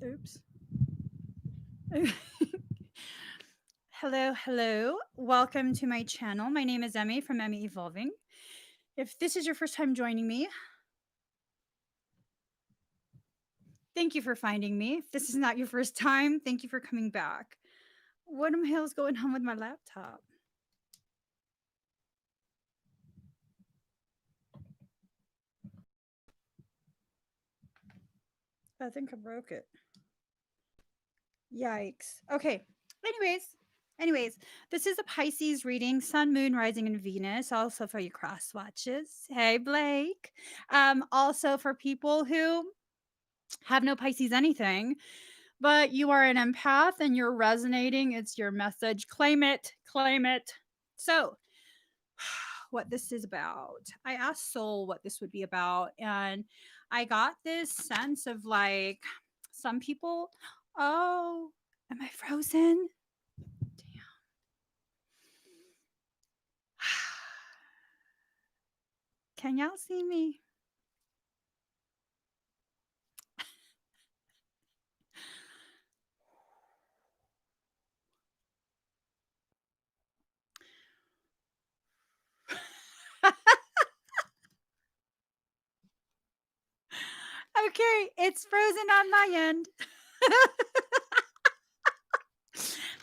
Oops. Hello. Welcome to my channel. My name is Emmie from Emmie Evolving. If this is your first time joining me, thank you for finding me. If this is not your first time, thank you for coming back. What the hell's going on with my laptop? I think I broke it. Yikes. Okay. Anyways, this is a Pisces reading, Sun, Moon, Rising, and Venus. Also for your cross watches. Hey, Blake. Also for people who have no Pisces anything, but you are an empath and you're resonating. It's your message. Claim it. So, what this is about. I asked Soul what this would be about, and I got this sense of like some people. Oh, am I frozen? Damn. Can y'all see me? Okay, it's frozen on my end.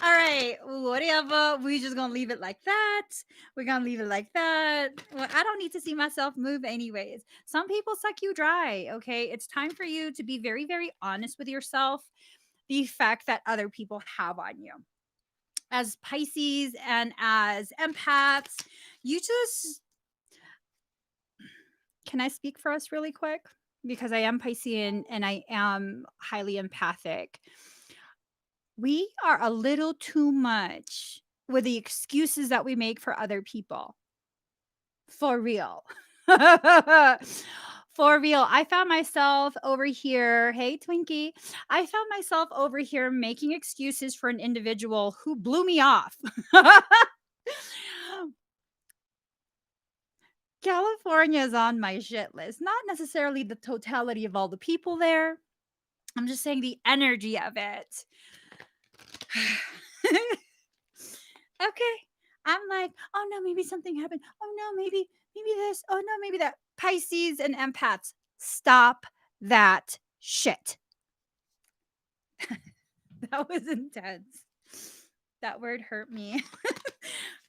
All right, whatever. We just gonna leave it like that. We're gonna leave it like that. Well, I don't need to see myself move anyways. Some people suck you dry. Okay, it's time for you to be very, very honest with yourself. The effect that other people have on you. As Pisces and as empaths, you just can I speak for us really quick? Because I am Piscean and I am highly empathic. We are a little too much with the excuses that we make for other people. For real. For real. I found myself over here. Hey, Twinkie. I found myself over here making excuses for an individual who blew me off. California is on my shit list. Not necessarily the totality of all the people there. I'm just saying the energy of it. Okay. I'm like, oh no, maybe something happened. Oh no, maybe this. Oh no, maybe that. Pisces and empaths, stop that shit. That was intense. That word hurt me.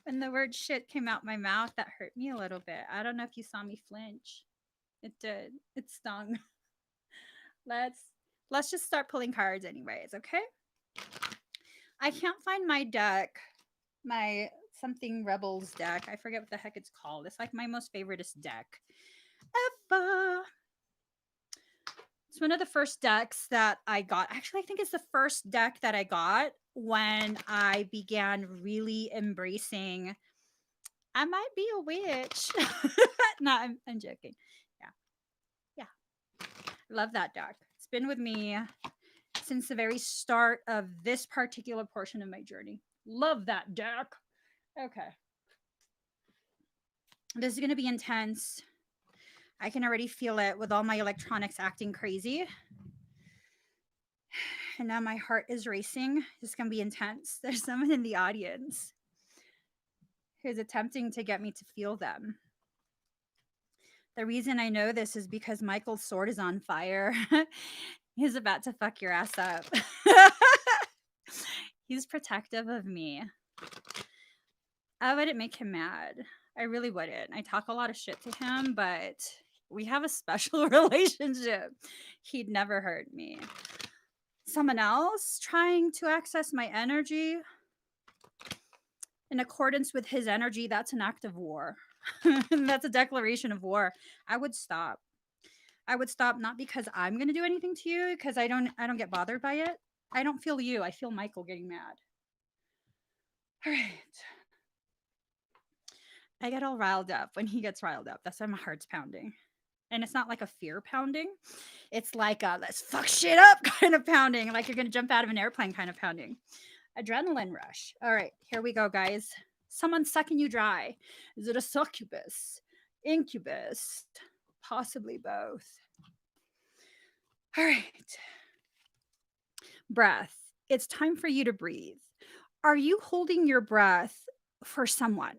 When the word shit came out my mouth, that hurt me a little bit. I don't know if you saw me flinch. It did. It stung. Let's just start pulling cards anyways, okay? I can't find my deck. My something Rebels deck. I forget what the heck it's called. It's like my most favoriteest deck ever. It's one of the first decks that I got. Actually, I think it's the first deck that I got when I began really embracing I might be a witch. No, I'm joking. Yeah. Love that deck. It's been with me since the very start of this particular portion of my journey. Love that deck. Okay. This is going to be intense. I can already feel it with all my electronics acting crazy. And now my heart is racing. It's going to be intense. There's someone in the audience who's attempting to get me to feel them. The reason I know this is because Michael's sword is on fire. He's about to fuck your ass up. He's protective of me. I wouldn't make him mad. I really wouldn't. I talk a lot of shit to him, but we have a special relationship. He'd never hurt me. Someone else trying to access my energy in accordance with his energy, that's an act of war. That's a declaration of war. I would stop. Not because I'm going to do anything to you, because I don't get bothered by it. I don't feel you. I feel Michael getting mad. All right. I get all riled up when he gets riled up. That's why my heart's pounding. And it's not like a fear pounding. It's like a let's fuck shit up kind of pounding. Like you're going to jump out of an airplane kind of pounding. Adrenaline rush. All right, here we go, guys. Someone sucking you dry. Is it a succubus? Incubus? Possibly both. All right. breath. It's time for you to breathe. Are you holding your breath for someone?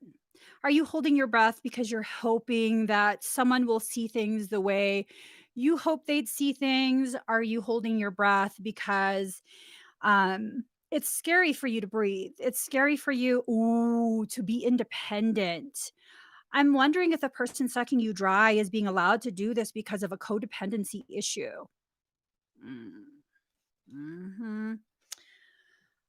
Are you holding your breath because you're hoping that someone will see things the way you hope they'd see things? Are you holding your breath because it's scary for you to breathe? It's scary for you, to be independent. I'm wondering if the person sucking you dry is being allowed to do this because of a codependency issue. Mm. Mhm.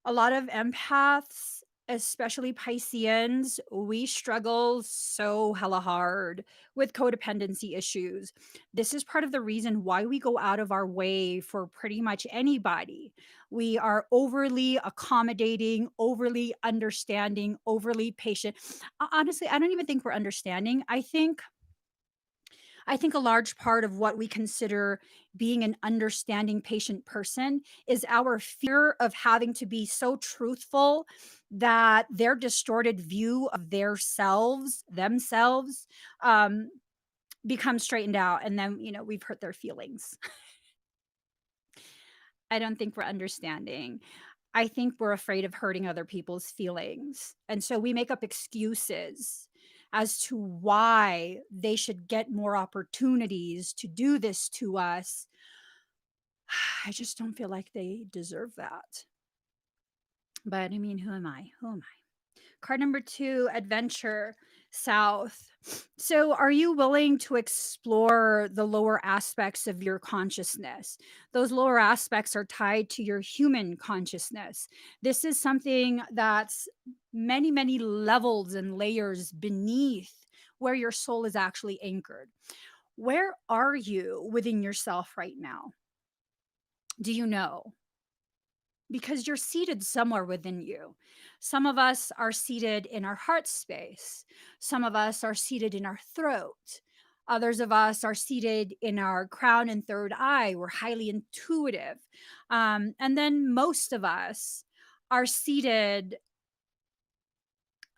A lot of empaths, especially Pisceans, we struggle so hella hard with codependency issues. This is part of the reason why we go out of our way for pretty much anybody. We are overly accommodating, overly understanding, overly patient. Honestly, I don't even think we're understanding. I think a large part of what we consider being an understanding patient person is our fear of having to be so truthful that their distorted view of their selves, themselves, um, becomes straightened out. And then, we've hurt their feelings. I don't think we're understanding. I think we're afraid of hurting other people's feelings. And so we make up excuses as to why they should get more opportunities to do this to us. I just don't feel like they deserve that. But I mean, who am I? Who am I? Card number 2, adventure, south. So, are you willing to explore the lower aspects of your consciousness? Those lower aspects are tied to your human consciousness. This is something that's many, many levels and layers beneath where your soul is actually anchored. Where are you within yourself right now? Do you know? Because you're seated somewhere within you. Some of us are seated in our heart space. Some of us are seated in our throat. Others of us are seated in our crown and third eye. We're highly intuitive. And then most of us are seated.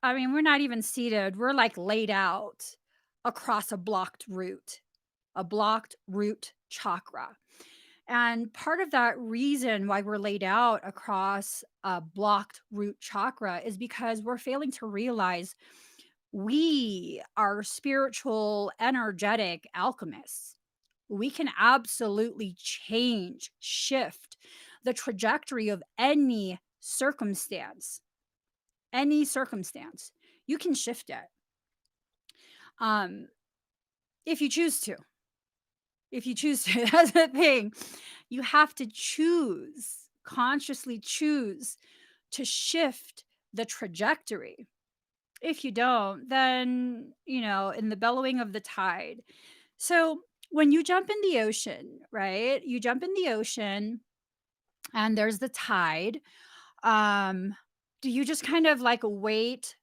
I mean, we're not even seated, we're like laid out across a blocked root chakra. And part of that reason why we're laid out across a blocked root chakra is because we're failing to realize we are spiritual, energetic alchemists. We can absolutely change, shift the trajectory of any circumstance. Any circumstance. You can shift it um, if you choose to. If you choose to, that's the thing. You have to choose, consciously choose to shift the trajectory. If you don't, then, in the bellowing of the tide. So when you jump in the ocean, right? You jump in the ocean and there's the tide. Um, do you just kind of like wait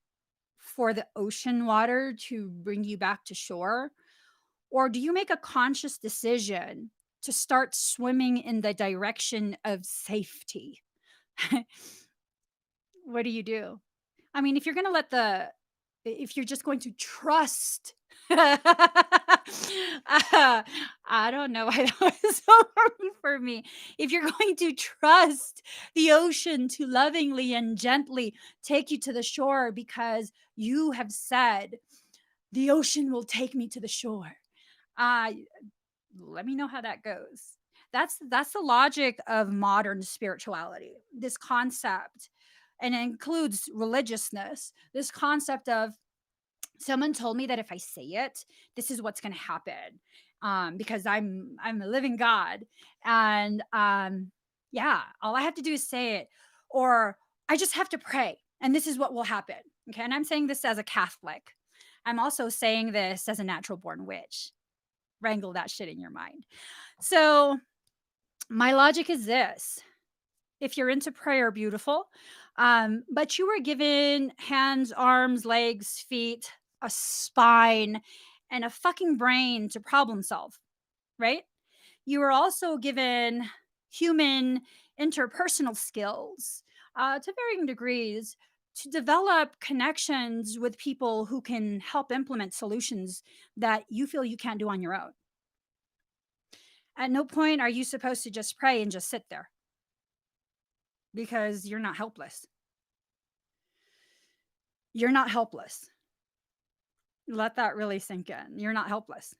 for the ocean water to bring you back to shore? Or do you make a conscious decision to start swimming in the direction of safety? What do? I mean, if you're just going to trust, I don't know why that was so hard for me. If you're going to trust the ocean to lovingly and gently take you to the shore because you have said, the ocean will take me to the shore. Uh, Let me know how that goes. That's the logic of modern spirituality. This concept, and it includes religiousness. This concept of someone told me that if I say it, this is what's going to happen. Because I'm a living God, and yeah, all I have to do is say it, or I just have to pray, and this is what will happen. Okay, and I'm saying this as a Catholic. I'm also saying this as a natural born witch. Wrangle that shit in your mind. So, my logic is this: if you're into prayer, beautiful. But you were given hands, arms, legs, feet, a spine, and a fucking brain to problem solve, right? You were also given human interpersonal skills to varying degrees to develop connections with people who can help implement solutions that you feel you can't do on your own. At no point are you supposed to just pray and just sit there. because you're not helpless. You're not helpless. Let that really sink in. You're not helpless.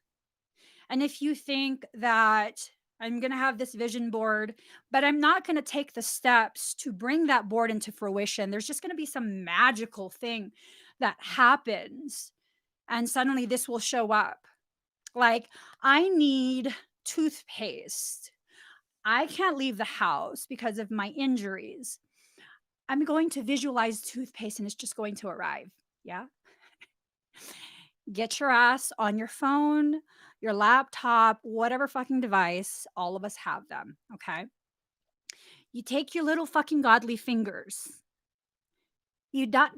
And if you think that I'm going to have this vision board, but I'm not going to take the steps to bring that board into fruition, there's just going to be some magical thing that happens. And suddenly this will show up. Like, I need toothpaste. I can't leave the house because of my injuries. I'm going to visualize toothpaste and it's just going to arrive. Yeah. Get your ass on your phone, your laptop, whatever fucking device. All of us have them. Okay. You take your little fucking godly fingers, you dot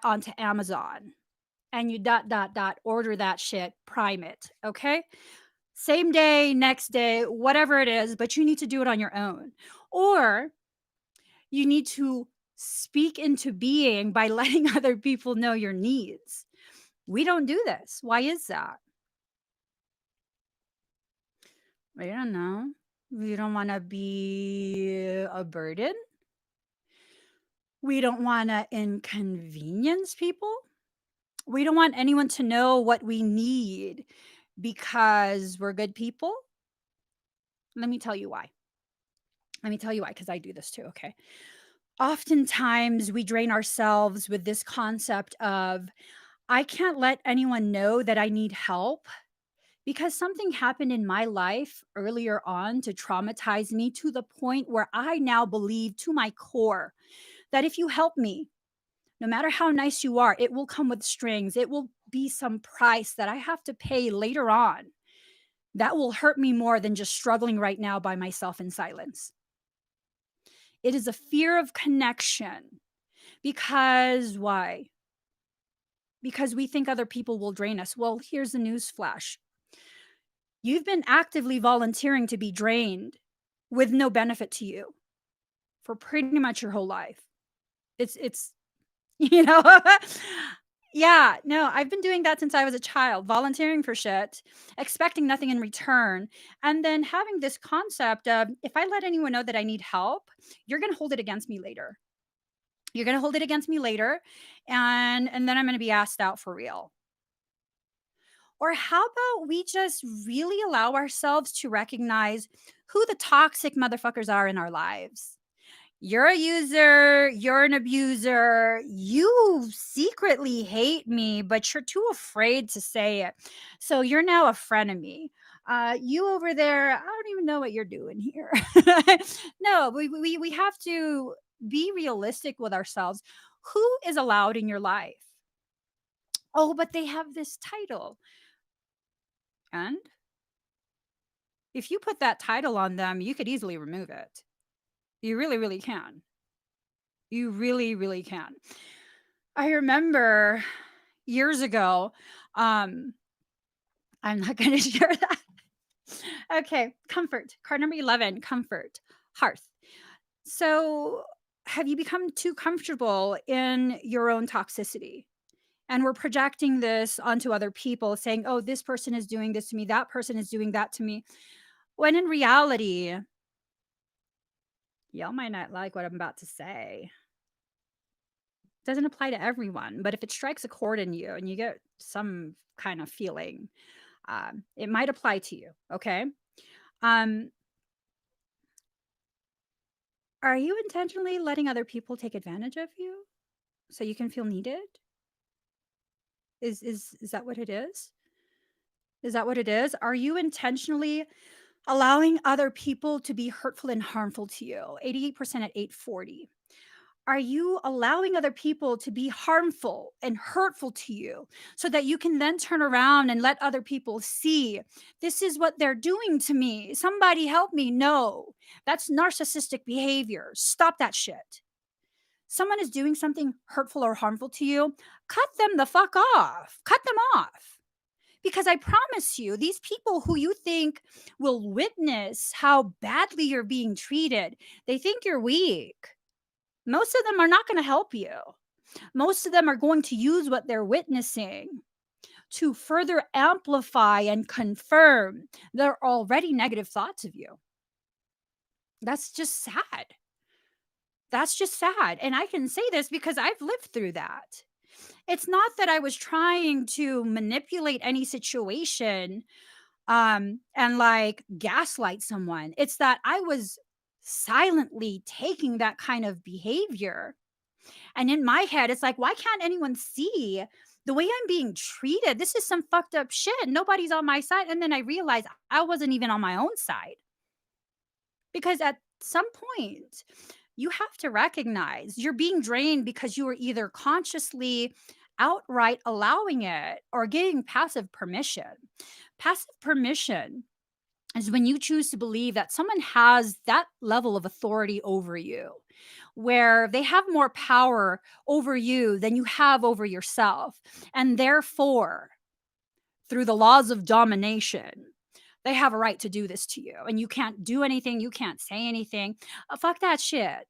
onto Amazon, and you dot order that shit, prime it. Okay. Same day, next day, whatever it is, but you need to do it on your own. Or you need to speak into being by letting other people know your needs. We don't do this. Why is that? I don't know. We don't want to be a burden. We don't want to inconvenience people. We don't want anyone to know what we need because we're good people. Let me tell you why. Because I do this too. Okay. Oftentimes we drain ourselves with this concept of, I can't let anyone know that I need help because something happened in my life earlier on to traumatize me to the point where I now believe to my core that if you help me, no matter how nice you are, it will come with strings. It will be some price that I have to pay later on that will hurt me more than just struggling right now by myself in silence. It is a fear of connection. Because why? Because we think other people will drain us. Well, here's the news flash. You've been actively volunteering to be drained with no benefit to you for pretty much your whole life. It's you know, yeah, no, I've been doing that since I was a child, volunteering for shit, expecting nothing in return, and then having this concept of, if I let anyone know that I need help, you're going to hold it against me later. You're going to hold it against me later, and then I'm going to be asked out for real. Or how about we just really allow ourselves to recognize who the toxic motherfuckers are in our lives? You're a user, you're an abuser, you secretly hate me, but you're too afraid to say it. So you're now a frenemy. You over there, I don't even know what you're doing here. No, we have to be realistic with ourselves. Who is allowed in your life? Oh, but they have this title. And if you put that title on them, you could easily remove it. You really, really can. You really, really can. I remember years ago, I'm not going to share that. Okay, comfort. Card number 11, comfort, hearth. So, have you become too comfortable in your own toxicity? And we're projecting this onto other people, saying, oh, this person is doing this to me, that person is doing that to me. When in reality, y'all might not like what I'm about to say. It doesn't apply to everyone, but if it strikes a chord in you and you get some kind of feeling, it might apply to you. Okay. Um, are you intentionally letting other people take advantage of you so you can feel needed? Is that what it is? Is that what it is? Are you intentionally allowing other people to be hurtful and harmful to you? 88% at 840. Are you allowing other people to be harmful and hurtful to you so that you can then turn around and let other people see, this is what they're doing to me? Somebody help me. No, that's narcissistic behavior. Stop that shit. Someone is doing something hurtful or harmful to you, cut them the fuck off. Cut them off. Because I promise you, these people who you think will witness how badly you're being treated, they think you're weak. Most of them are not going to help you. Most of them are going to use what they're witnessing to further amplify and confirm their already negative thoughts of you. That's just sad. That's just sad. And I can say this because I've lived through that. It's not that I was trying to manipulate any situation and like gaslight someone. It's that I was silently taking that kind of behavior. And in my head, it's like, why can't anyone see the way I'm being treated? This is some fucked up shit. Nobody's on my side. And then I realized I wasn't even on my own side. Because at some point, you have to recognize you're being drained because you are either consciously outright allowing it or getting passive permission. Passive permission is when you choose to believe that someone has that level of authority over you, where they have more power over you than you have over yourself. And therefore, through the laws of domination, they have a right to do this to you. And you can't do anything. You can't say anything. Fuck that shit.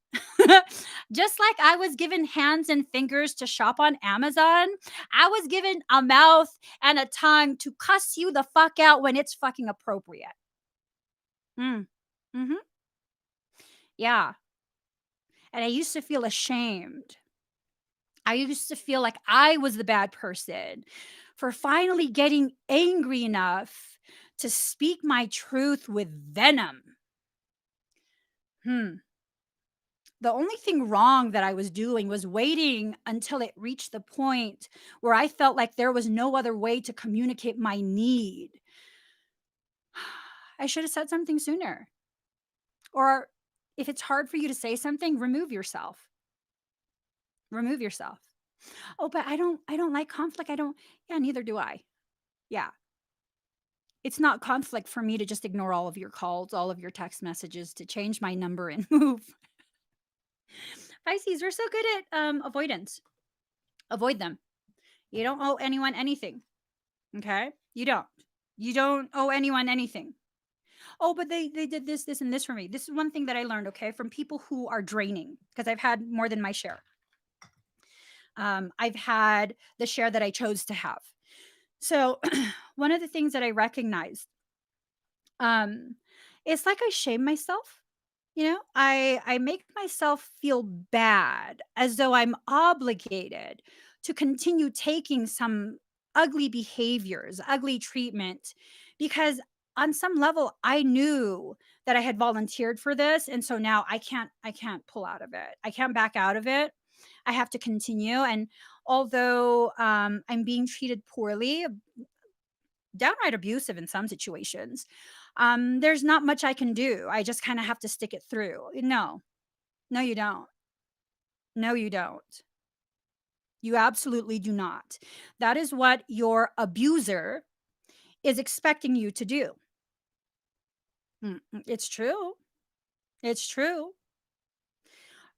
Just like I was given hands and fingers to shop on Amazon, I was given a mouth and a tongue to cuss you the fuck out when it's fucking appropriate. Mm. Hmm. Yeah. And I used to feel ashamed. I used to feel like I was the bad person for finally getting angry enough to speak my truth with venom. Hmm. The only thing wrong that I was doing was waiting until it reached the point where I felt like there was no other way to communicate my need. I should have said something sooner. Or if it's hard for you to say something, remove yourself. Remove yourself. Oh, but I don't like conflict. I don't. Yeah, neither do I. Yeah. It's not conflict for me to just ignore all of your calls, all of your text messages, to change my number and move. Pisces, we're so good at avoidance. Avoid them. You don't owe anyone anything. Okay? You don't. You don't owe anyone anything. Oh, but they did this, and this for me. This is one thing that I learned, okay, from people who are draining, because I've had more than my share. I've had the share that I chose to have. So one of the things that I recognized, um, it's like I shame myself. I make myself feel bad as though I'm obligated to continue taking some ugly behaviors, ugly treatment, because on some level I knew that I had volunteered for this, and so now I can't pull out of it. I can't back out of it. I have to continue. And although I'm being treated poorly, downright abusive in some situations, there's not much I can do. I just kind of have to stick it through. No, no, you don't. No, you don't. You absolutely do not. That is what your abuser is expecting you to do. It's true. It's true.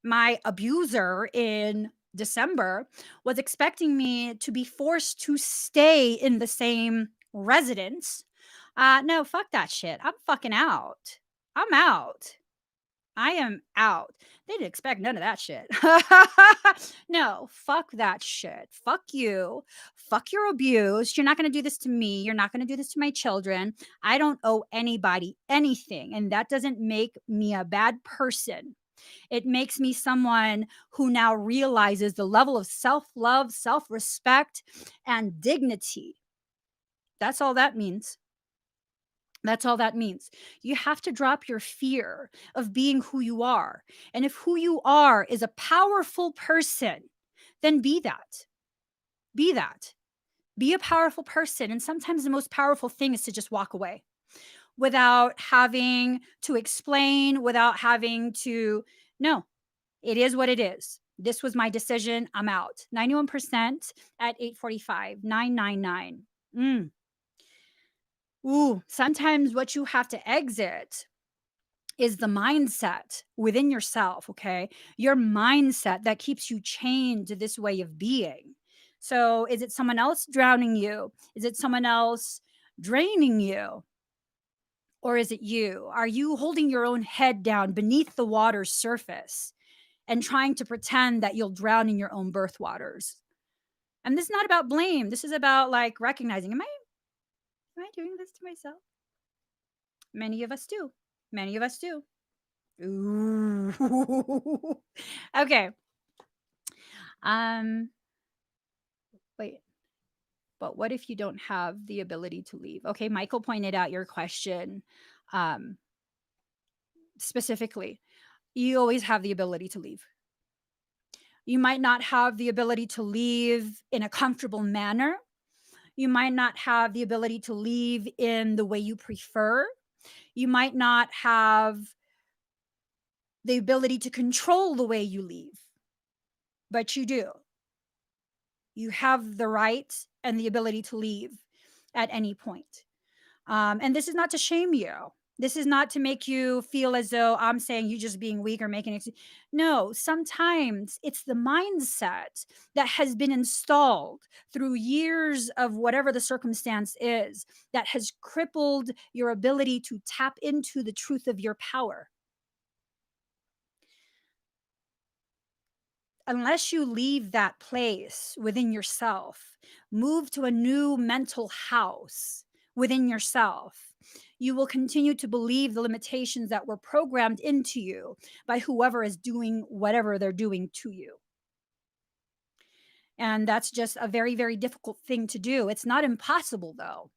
My abuser in December was expecting me to be forced to stay in the same residence. No, fuck that shit. I'm fucking out. I'm out. I am out. They didn't expect none of that shit. No, fuck that shit. Fuck you. Fuck your abuse. You're not going to do this to me. You're not going to do this to my children. I don't owe anybody anything. And that doesn't make me a bad person. It makes me someone who now realizes the level of self love, self respect, and dignity. That's all that means. That's all that means. You have to drop your fear of being who you are. And if who you are is a powerful person, then be that. Be that. Be a powerful person. And sometimes the most powerful thing is to just walk away without having to explain, without having to, no, it is what it is. This was my decision. I'm out. 91% at 8:45, 999. Ooh, sometimes what you have to exit is the mindset within yourself, okay? Your mindset that keeps you chained to this way of being. So, is it someone else drowning you? Is it someone else draining you? Or is it you? Are you holding your own head down beneath the water's surface and trying to pretend that you'll drown in your own birth waters? And this is not about blame. This is about like recognizing, am I doing this to myself? Many of us do. Many of us do. Ooh. Okay. Wait. But what if you don't have the ability to leave? Okay, Michael pointed out your question um, specifically. You always have the ability to leave. You might not have the ability to leave in a comfortable manner. You might not have the ability to leave in the way you prefer. You might not have the ability to control the way you leave, but you do. You have the right and the ability to leave at any point. And this is not to shame you. This is not to make you feel as though I'm saying you just being weak or making it. No, sometimes it's the mindset that has been installed through years of whatever the circumstance is that has crippled your ability to tap into the truth of your power. Unless you leave that place within yourself, move to a new mental house within yourself, you will continue to believe the limitations that were programmed into you by whoever is doing whatever they're doing to you. And that's just a very, very difficult thing to do. It's not impossible, though.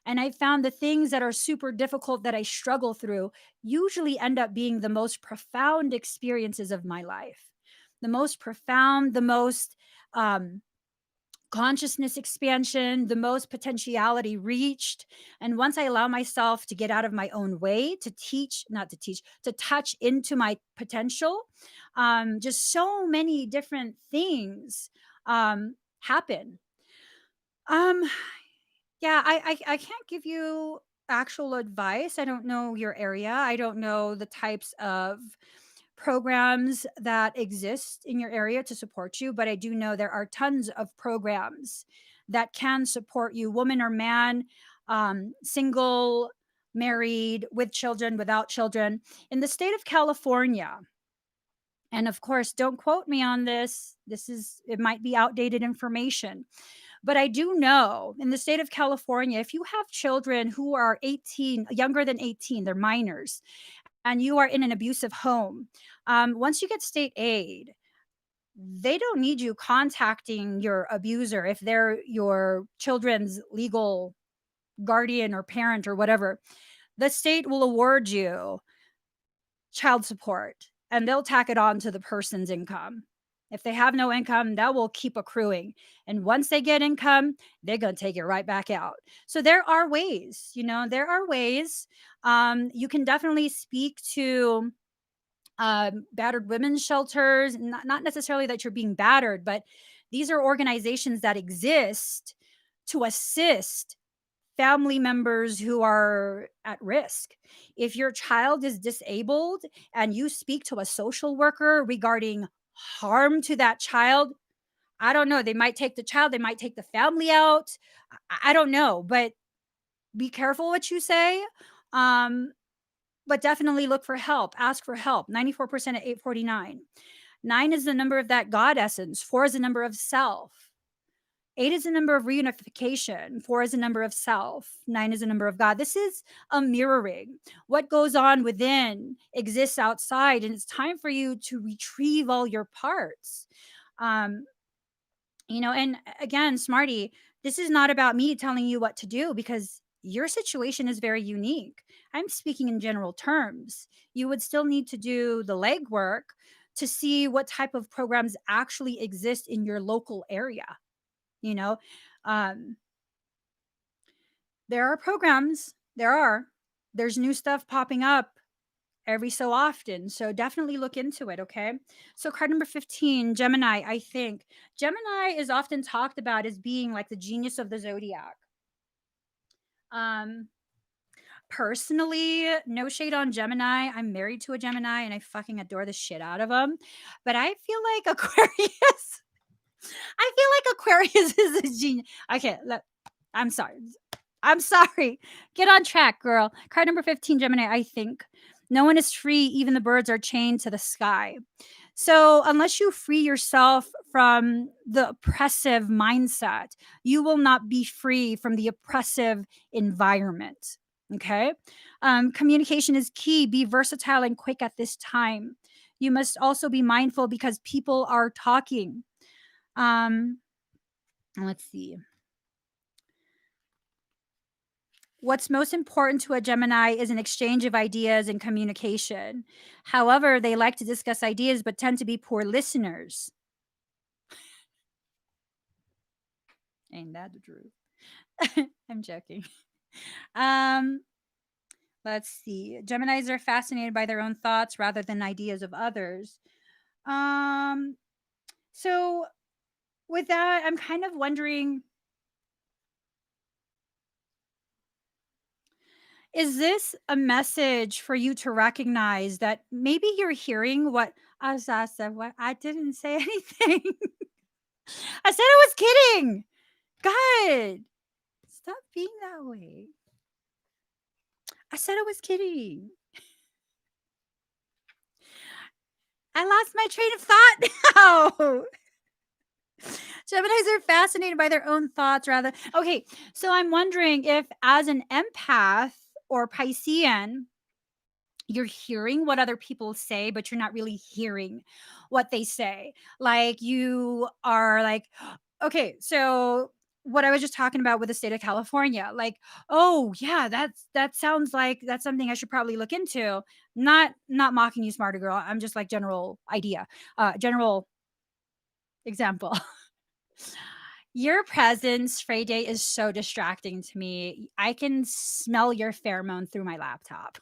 And I found the things that are super difficult that I struggle through usually end up being the most profound experiences of my life. The most profound, the most um, consciousness expansion, the most potentiality reached. And once I allow myself to get out of my own way, to teach, not to teach, to touch into my potential, just so many different things happen. Um, yeah, I can't give you actual advice. I don't know your area. I don't know the types of programs that exist in your area to support you, but I do know there are tons of programs that can support you, woman or man, single, married, with children, without children. In the state of California, and of course, don't quote me on this. It might be outdated information. But I do know in the state of California, if you have children who are 18, younger than 18, they're minors, and you are in an abusive home, once you get state aid, they don't need you contacting your abuser if they're your children's legal guardian or parent or whatever. The state will award you child support and they'll tack it on to the person's income. If they have no income, that will keep accruing. And once they get income, they're going to take it right back out. So there are ways, there are ways. You can definitely speak to battered women's shelters, not necessarily that you're being battered, but these are organizations that exist to assist family members who are at risk. If your child is disabled and you speak to a social worker regarding harm to that child, I don't know. They might take the child, they might take the family out. I don't know, but be careful what you say. But definitely look for help. Ask for help. 94% at 849. 9 is the number of that God essence. 4 is the number of self. 8 is the number of reunification. 4 is the number of self. 9 is the number of God. This is a mirroring. What goes on within exists outside, and it's time for you to retrieve all your parts. Um, and again, Smarty, this is not about me telling you what to do because your situation is very unique. I'm speaking in general terms. You would still need to do the legwork to see what type of programs actually exist in your local area. You know, um, there are programs, there's new stuff popping up every so often. So definitely look into it, okay? So card number 15, Gemini, I think. Gemini is often talked about as being like the genius of the zodiac. Um Personally, no shade on Gemini. I'm married to a Gemini and I fucking adore the shit out of them. But I feel like Aquarius I feel like Aquarius is a genius. Okay, look, I'm sorry. I'm sorry. Get on track, girl. Card number 15, Gemini, I think. No one is free, even the birds are chained to the sky. So, unless you free yourself from the oppressive mindset, you will not be free from the oppressive environment. Okay. Communication is key. Be versatile and quick at this time. You must also be mindful because people are talking. Um, let's see. What's most important to a Gemini is an exchange of ideas and communication. However, they like to discuss ideas but tend to be poor listeners. Ain't that the truth? I'm joking. Um, let's see. Geminis are fascinated by their own thoughts rather than ideas of others. Um, so with that, I'm kind of wondering, is this a message for you to recognize that maybe you're hearing what Asa said? What I didn't say anything. I said I was kidding. God, stop being that way. I said I was kidding. I lost my train of thought now. Geminis are fascinated by their own thoughts rather. Okay, so I'm wondering if, as an empath or Piscean, you're hearing what other people say, but you're not really hearing what they say. Like you are like, okay, so what I was just talking about with the state of California, like, oh yeah, that sounds like that's something I should probably look into. Not mocking you, smarter girl. I'm just like general idea, general example. Your presence, Friday, is so distracting to me. I can smell your pheromone through my laptop.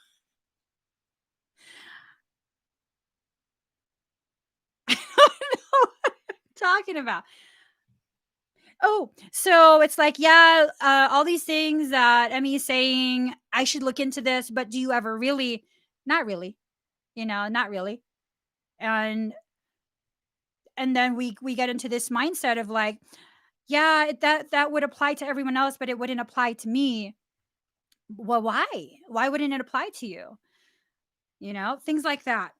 I don't know what I'm talking about. Oh, so it's like, yeah, all these things that Emmie is saying, I should look into this, but do you ever really? Not really, not really. And then we get into this mindset of like, yeah, that would apply to everyone else, but it wouldn't apply to me. Well, why? Why wouldn't it apply to you? Things like that.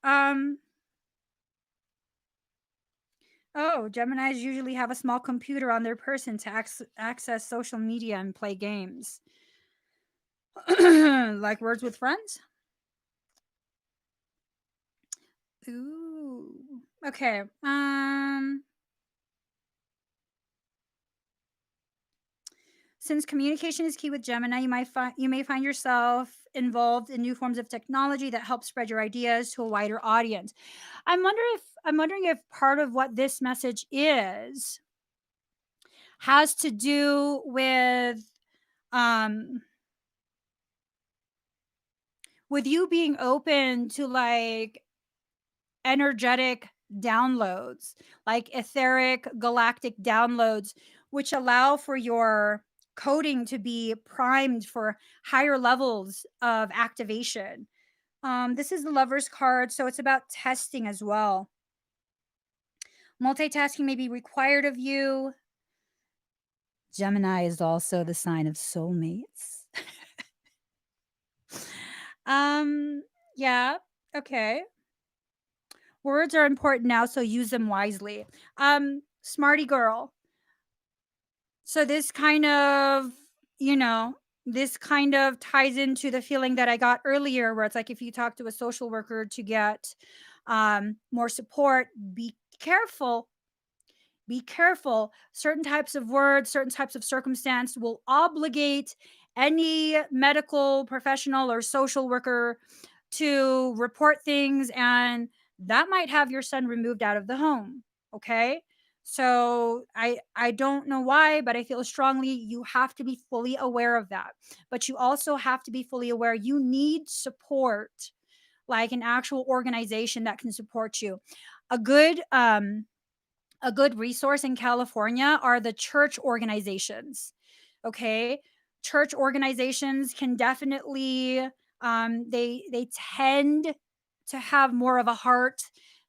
Oh, Geminis usually have a small computer on their person to access social media and play games. Like Words with Friends? Ooh. Okay. Since communication is key with Gemini, you may find yourself involved in new forms of technology that help spread your ideas to a wider audience. I'm wondering if part of what this message is has to do um with you being open to like energetic downloads, like etheric galactic downloads, which allow for your coding to be primed for higher levels of activation. This is the Lover's card, so it's about testing as well. Multitasking may be required of you. Gemini is also the sign of soulmates. um, yeah, okay. Words are important now, so use them wisely. Smarty girl. So you know, this kind of ties into the feeling that I got earlier, where it's like if you talk to a social worker to get more support, be careful. Be careful. Certain types of words, certain types of circumstance will obligate any medical professional or social worker to report things, and that might have your son removed out of the home. Okay. So I don't know why, but I feel strongly you have to be fully aware of that. But you also have to be fully aware you need support, like an actual organization that can support you. A good a good resource in California are the church organizations. Okay. Church organizations can definitely, they tend to have more of a heart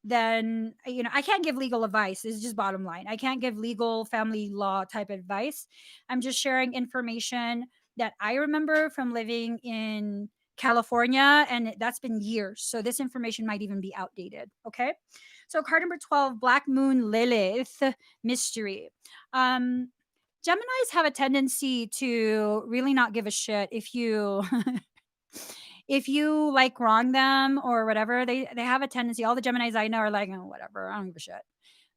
than, I can't give legal advice. It's just bottom line. I can't give legal family law type advice. I'm just sharing information that I remember from living in California, and that's been years. So this information might even be outdated. Okay. So card number 12, Black Moon Lilith mystery. Um, Geminis have a tendency to really not give a shit if you if you like wrong them or whatever. They have a tendency. All the Geminis I know are like, oh, whatever, I don't give a shit,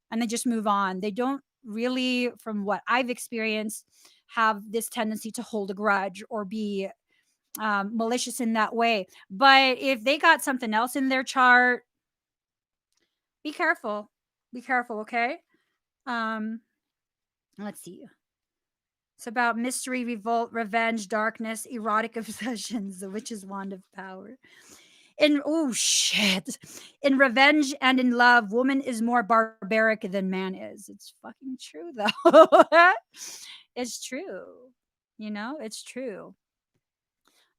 and they just move on. They don't really, from what I've experienced, have this tendency to hold a grudge or be malicious in that way. But if they got something else in their chart, be careful. Be careful, okay? Um, let's see. It's about mystery, revolt, revenge, darkness, erotic obsessions, the witch's wand of power. In oh shit. In revenge and in love, woman is more barbaric than man is. It's fucking true though. It's true. You know, it's true.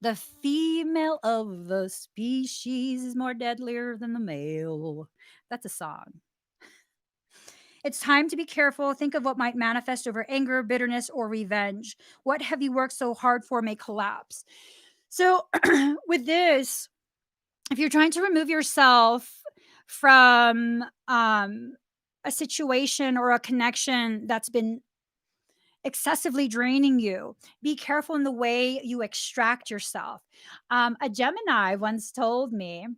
The female of the species is more deadlier than the male. That's a song. It's time to be careful. Think of what might manifest over anger, bitterness, or revenge. What have you worked so hard for may collapse. So, with this, if you're trying to remove yourself from a situation or a connection that's been excessively draining you, be careful in the way you extract yourself. A Gemini once told me,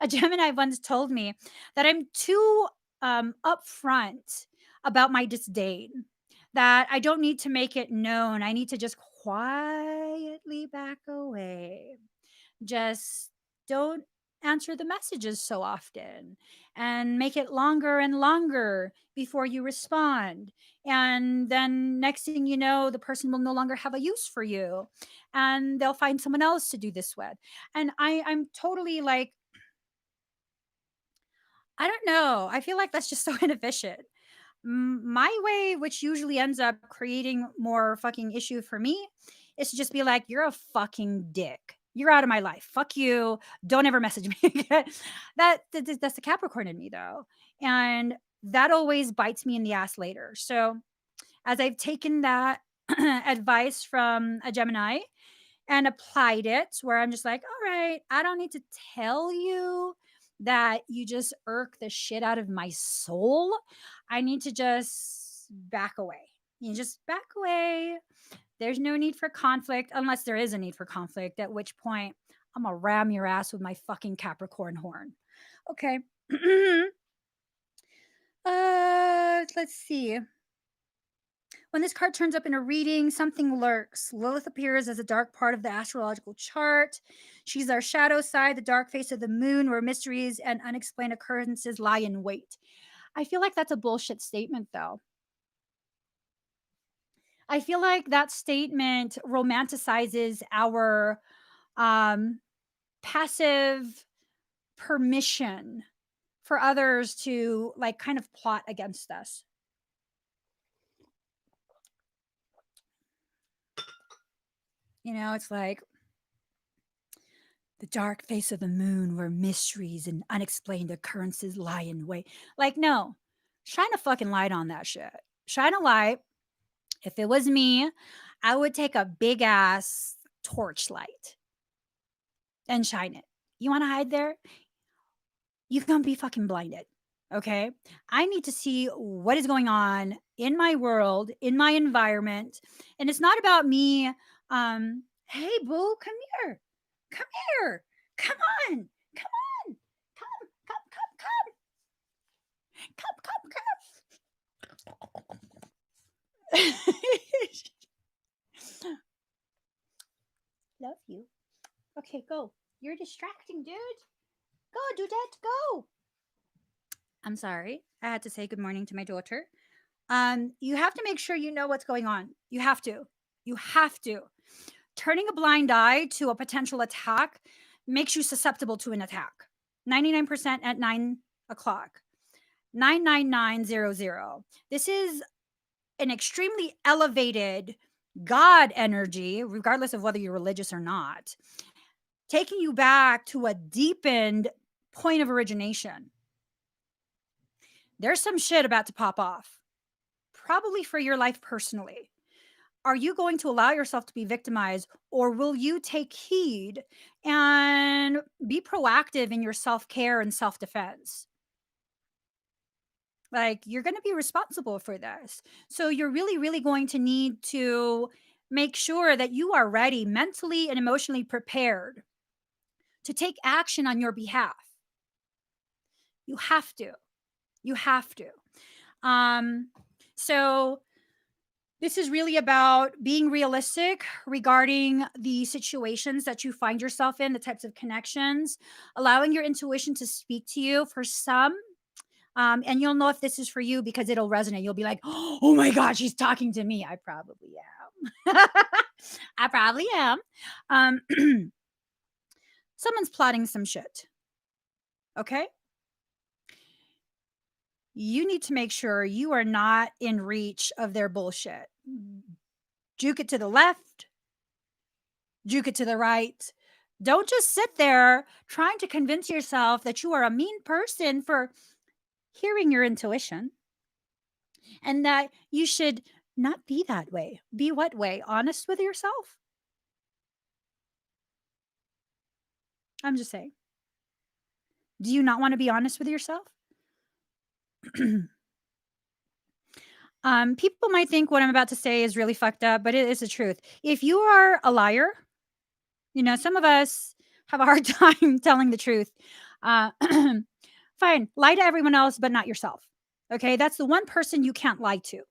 that I'm too upfront about my disdain, that I don't need to make it known. I need to just quietly back away. Just don't answer the messages so often and make it longer and longer before you respond. And then next thing you know, the person will no longer have a use for you and they'll find someone else to do this with. And I'm totally like, I don't know. I feel like that's just so inefficient. My way, which usually ends up creating more fucking issue for me, is to just be like, you're a fucking dick. You're out of my life. Fuck you. Don't ever message me again. That's the Capricorn in me though. And that always bites me in the ass later. So as I've taken that advice from a Gemini and applied it, where I'm just like, all right, I don't need to tell you that you just irk the shit out of my soul. I need to just back away. You just back away. There's no need for conflict unless there is a need for conflict, at which point I'm gonna ram your ass with my fucking Capricorn horn. Okay. Let's see. When this card turns up in a reading, something lurks. Lilith appears as a dark part of the astrological chart. She's our shadow side, the dark face of the moon, where mysteries and unexplained occurrences lie in wait. I feel like that's a bullshit statement, though. I feel like that statement romanticizes our passive permission for others to like kind of plot against us. You know, it's like the dark face of the moon where mysteries and unexplained occurrences lie in wait. Like, no, shine a fucking light on that shit. Shine a light. If it was me, I would take a big ass torchlight and shine it. You want to hide there? You're going to be fucking blinded. Okay. I need to see what is going on in my world, in my environment. And it's not about me. Hey, boo, come here. Come here. Come on. Come on. Come. Love you. Okay, go. You're distracting, dude. Go, dudette, go. I'm sorry. I had to say good morning to my daughter. You have to make sure you know what's going on. You have to. You have to. Turning a blind eye to a potential attack makes you susceptible to an attack. 99% at 9 o'clock. 99900. This is an extremely elevated God energy, regardless of whether you're religious or not, taking you back to a deepened point of origination. There's some shit about to pop off, probably for your life personally. Are you going to allow yourself to be victimized, or will you take heed and be proactive in your self-care and self-defense? Like, you're going to be responsible for this. So you're really, really going to need to make sure that you are ready, mentally and emotionally prepared to take action on your behalf. You have to. You have to. Um, so this is really about being realistic regarding the situations that you find yourself in, the types of connections, allowing your intuition to speak to you for some. And you'll know if this is for you because it'll resonate. You'll be like, oh my God, she's talking to me. I probably am. I probably am. Um, someone's plotting some shit. Okay. You need to make sure you are not in reach of their bullshit. Juke it to the left, juke it to the right. Don't just sit there trying to convince yourself that you are a mean person for hearing your intuition and that you should not be that way. Be what way? Honest with yourself? I'm just saying. Do you not want to be honest with yourself? People might think what I'm about to say is really fucked up, but it is the truth. If you are a liar, some of us have a hard time telling the truth. Uh, fine, lie to everyone else, but not yourself. Okay, that's the one person you can't lie to.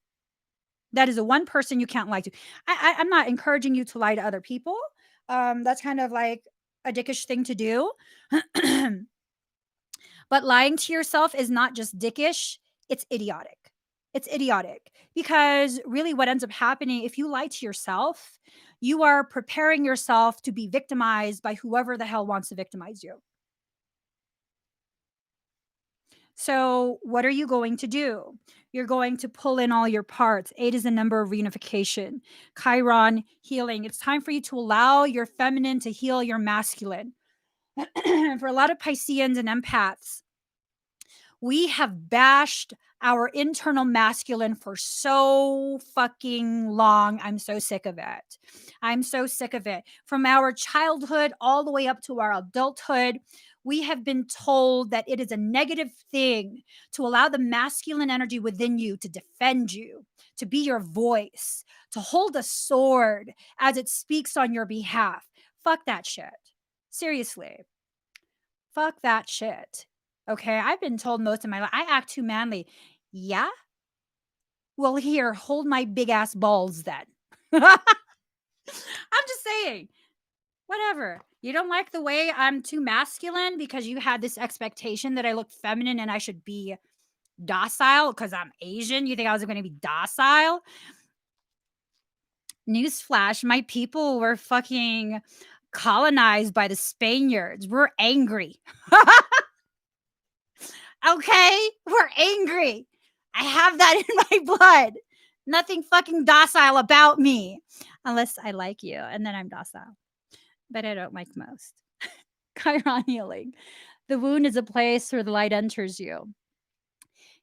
That is the one person you can't lie to. I'm not encouraging you to lie to other people. That's kind of like a dickish thing to do. But lying to yourself is not just dickish, it's idiotic. It's idiotic because really what ends up happening if you lie to yourself, you are preparing yourself to be victimized by whoever the hell wants to victimize you. So, what are you going to do? You're going to pull in all your parts. 8 is the number of reunification. Chiron, healing. It's time for you to allow your feminine to heal your masculine. For a lot of Pisceans and empaths, we have bashed our internal masculine for so fucking long. I'm so sick of it. I'm so sick of it. From our childhood all the way up to our adulthood, we have been told that it is a negative thing to allow the masculine energy within you to defend you, to be your voice, to hold a sword as it speaks on your behalf. Fuck that shit. Seriously. Fuck that shit. Okay, I've been told most of my life I act too manly. Yeah? Well, here, hold my big ass balls then. I'm just saying. Whatever. You don't like the way I'm too masculine because you had this expectation that I look feminine and I should be docile because I'm Asian. You think I was going to be docile? Newsflash, my people were fucking colonized by the Spaniards. We're angry. Okay? We're angry. I have that in my blood. Nothing fucking docile about me. Unless I like you, and then I'm docile. But I don't like most. Chiron healing. The wound is a place where the light enters you.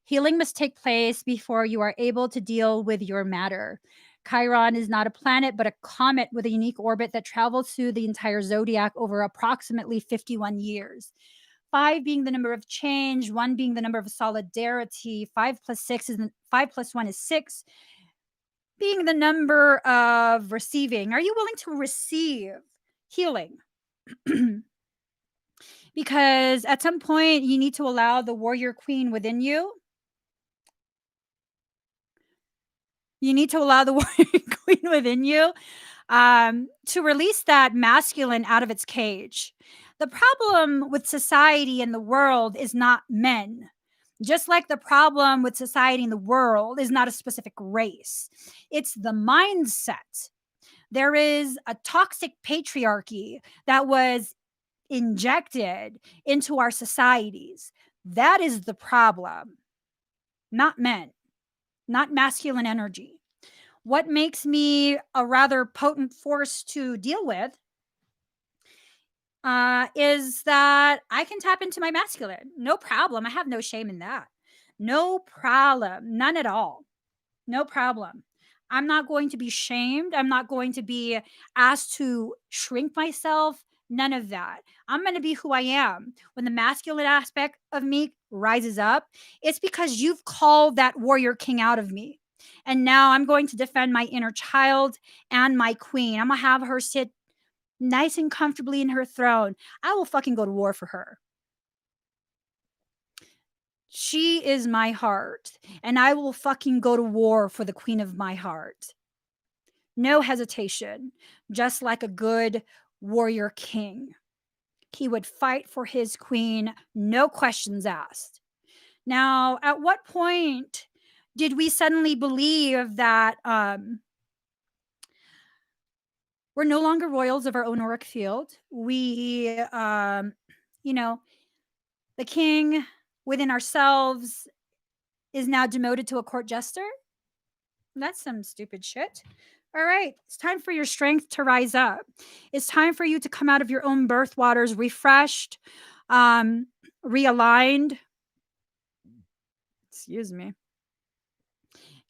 Healing must take place before you are able to deal with your matter. Chiron is not a planet, but a comet with a unique orbit that travels through the entire zodiac over approximately 51 years. 5 being the number of change, 1 being the number of solidarity, 5 plus 1 is 6, being the number of receiving. Are you willing to receive healing? Because at some point you need to allow the warrior queen within you. You need to allow the warrior queen within you to release that masculine out of its cage. The problem with society and the world is not men. Just like the problem with society and the world is not a specific race, it's the mindset. There is a toxic patriarchy that was injected into our societies. That is the problem, not men, not masculine energy. What makes me a rather potent force to deal with is that I can tap into my masculine. No problem. I have no shame in that. No problem. None at all. No problem. I'm not going to be shamed. I'm not going to be asked to shrink myself, None of that. I'm going to be who I am. When the masculine aspect of me rises up, it's because you've called that warrior king out of me. And now I'm going to defend my inner child and my queen. I'm going to have her sit nice and comfortably in her throne. I will fucking go to war for her. She is my heart, and I will fucking go to war for the queen of my heart. No hesitation, just like a good warrior king. He would fight for his queen, no questions asked. Now, at what point did we suddenly believe that we're no longer royals of our own auric field? We, you know, the king within ourselves is now demoted to a court jester? That's some stupid shit. All right, it's time for your strength to rise up. It's time for you to come out of your own birth waters refreshed, realigned, excuse me,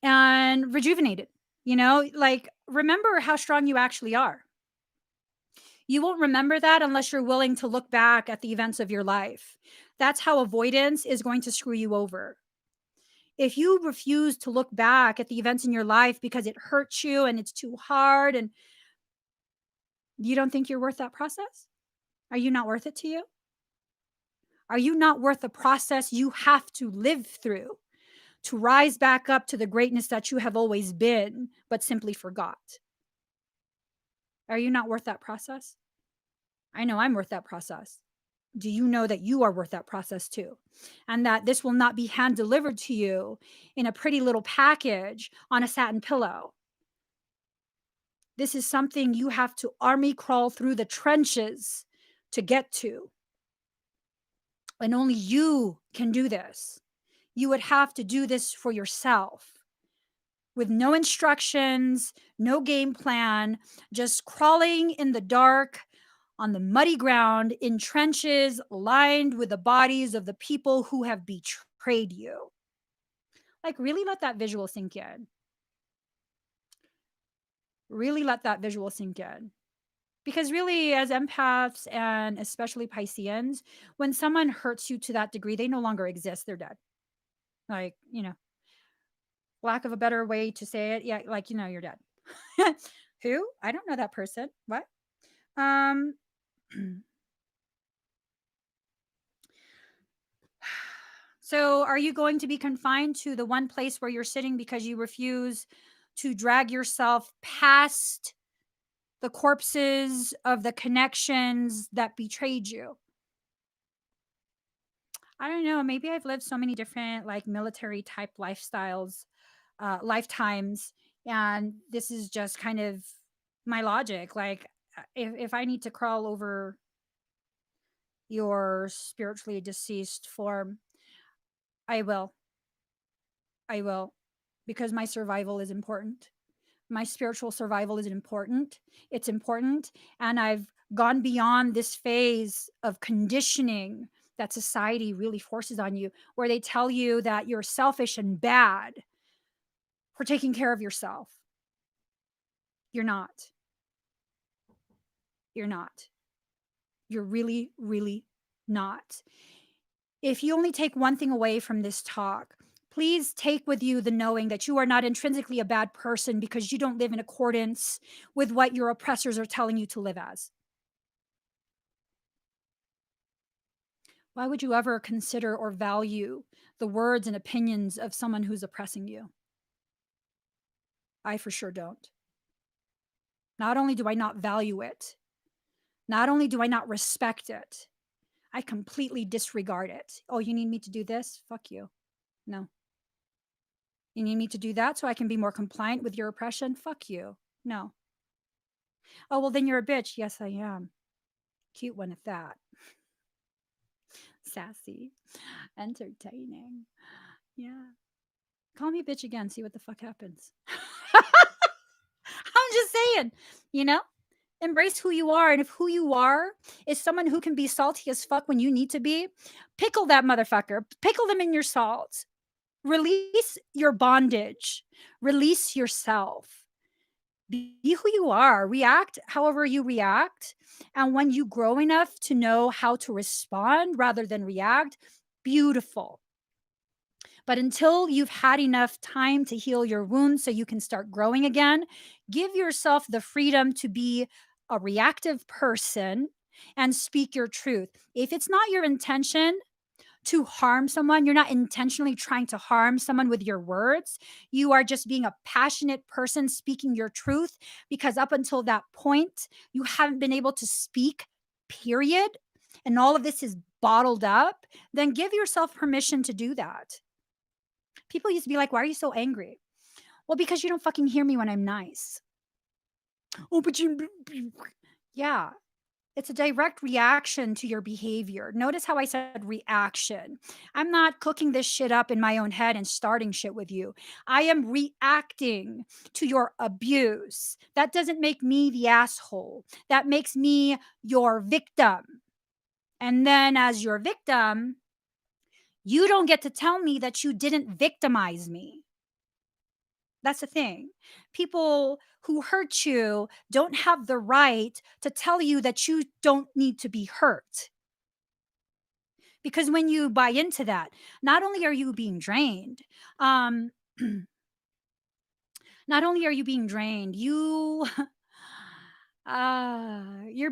and rejuvenated. Like, remember how strong you actually are. You won't remember that unless you're willing to look back at the events of your life. That's how avoidance is going to screw you over. If you refuse to look back at the events in your life because it hurts you and it's too hard and you don't think you're worth that process, are you not worth it to you? Are you not worth the process you have to live through to rise back up to the greatness that you have always been, but simply forgot? Are you not worth that process? I know I'm worth that process. Do you know that you are worth that process too? And that this will not be hand delivered to you in a pretty little package on a satin pillow. This is something you have to army crawl through the trenches to get to. And only you can do this. You would have to do this for yourself with no instructions, no game plan, just crawling in the dark on the muddy ground in trenches lined with the bodies of the people who have betrayed you. Like, really let that visual sink in. Really let that visual sink in. Because really, as empaths and especially Pisceans, when someone hurts you to that degree, they no longer exist. They're dead. Like, lack of a better way to say it. Yeah, like, you're dead. Who? I don't know that person. What? Um, so are you going to be confined to the one place where you're sitting because you refuse to drag yourself past the corpses of the connections that betrayed you? I don't know. Maybe I've lived so many different like military type lifestyles, lifetimes, and this is just kind of my logic. Like, if I need to crawl over your spiritually deceased form, I will. I will, because my survival is important. My spiritual survival is important. It's important. And I've gone beyond this phase of conditioning that society really forces on you, where they tell you that you're selfish and bad for taking care of yourself. You're not. You're not. You're really, really not. If you only take one thing away from this talk, please take with you the knowing that you are not intrinsically a bad person because you don't live in accordance with what your oppressors are telling you to live as. Why would you ever consider or value the words and opinions of someone who's oppressing you? I for sure don't. Not only do I not value it, not only do I not respect it, I completely disregard it. Oh, you need me to do this? Fuck you. No. You need me to do that so I can be more compliant with your oppression? Fuck you. No. Oh, well, then you're a bitch. Yes, I am. Cute one at that. Sassy. Entertaining. Yeah. Call me bitch again. See what the fuck happens. I'm just saying, you know? Embrace who you are. And if who you are is someone who can be salty as fuck when you need to be, pickle that motherfucker. Pickle them in your salt. Release your bondage. Release yourself. Be who you are. React however you react. And when you grow enough to know how to respond rather than react, beautiful. But until you've had enough time to heal your wounds so you can start growing again, give yourself the freedom to be a reactive person and speak your truth. If it's not your intention to harm someone, you're not intentionally trying to harm someone with your words. You are just being a passionate person speaking your truth because up until that point, you haven't been able to speak, period. And all of this is bottled up. Then give yourself permission to do that. People used to be like, why are you so angry? Well, because you don't fucking hear me when I'm nice. Oh, but yeah, it's a direct reaction to your behavior. Notice how I said reaction. I'm not cooking this shit up in my own head and starting shit with you. I am reacting to your abuse. That doesn't make me the asshole. That makes me your victim. And then, as your victim, you don't get to tell me that you didn't victimize me. That's the thing. People who hurt you don't have the right to tell you that you don't need to be hurt. Because when you buy into that, not only are you being drained, um, not only are you being drained, you're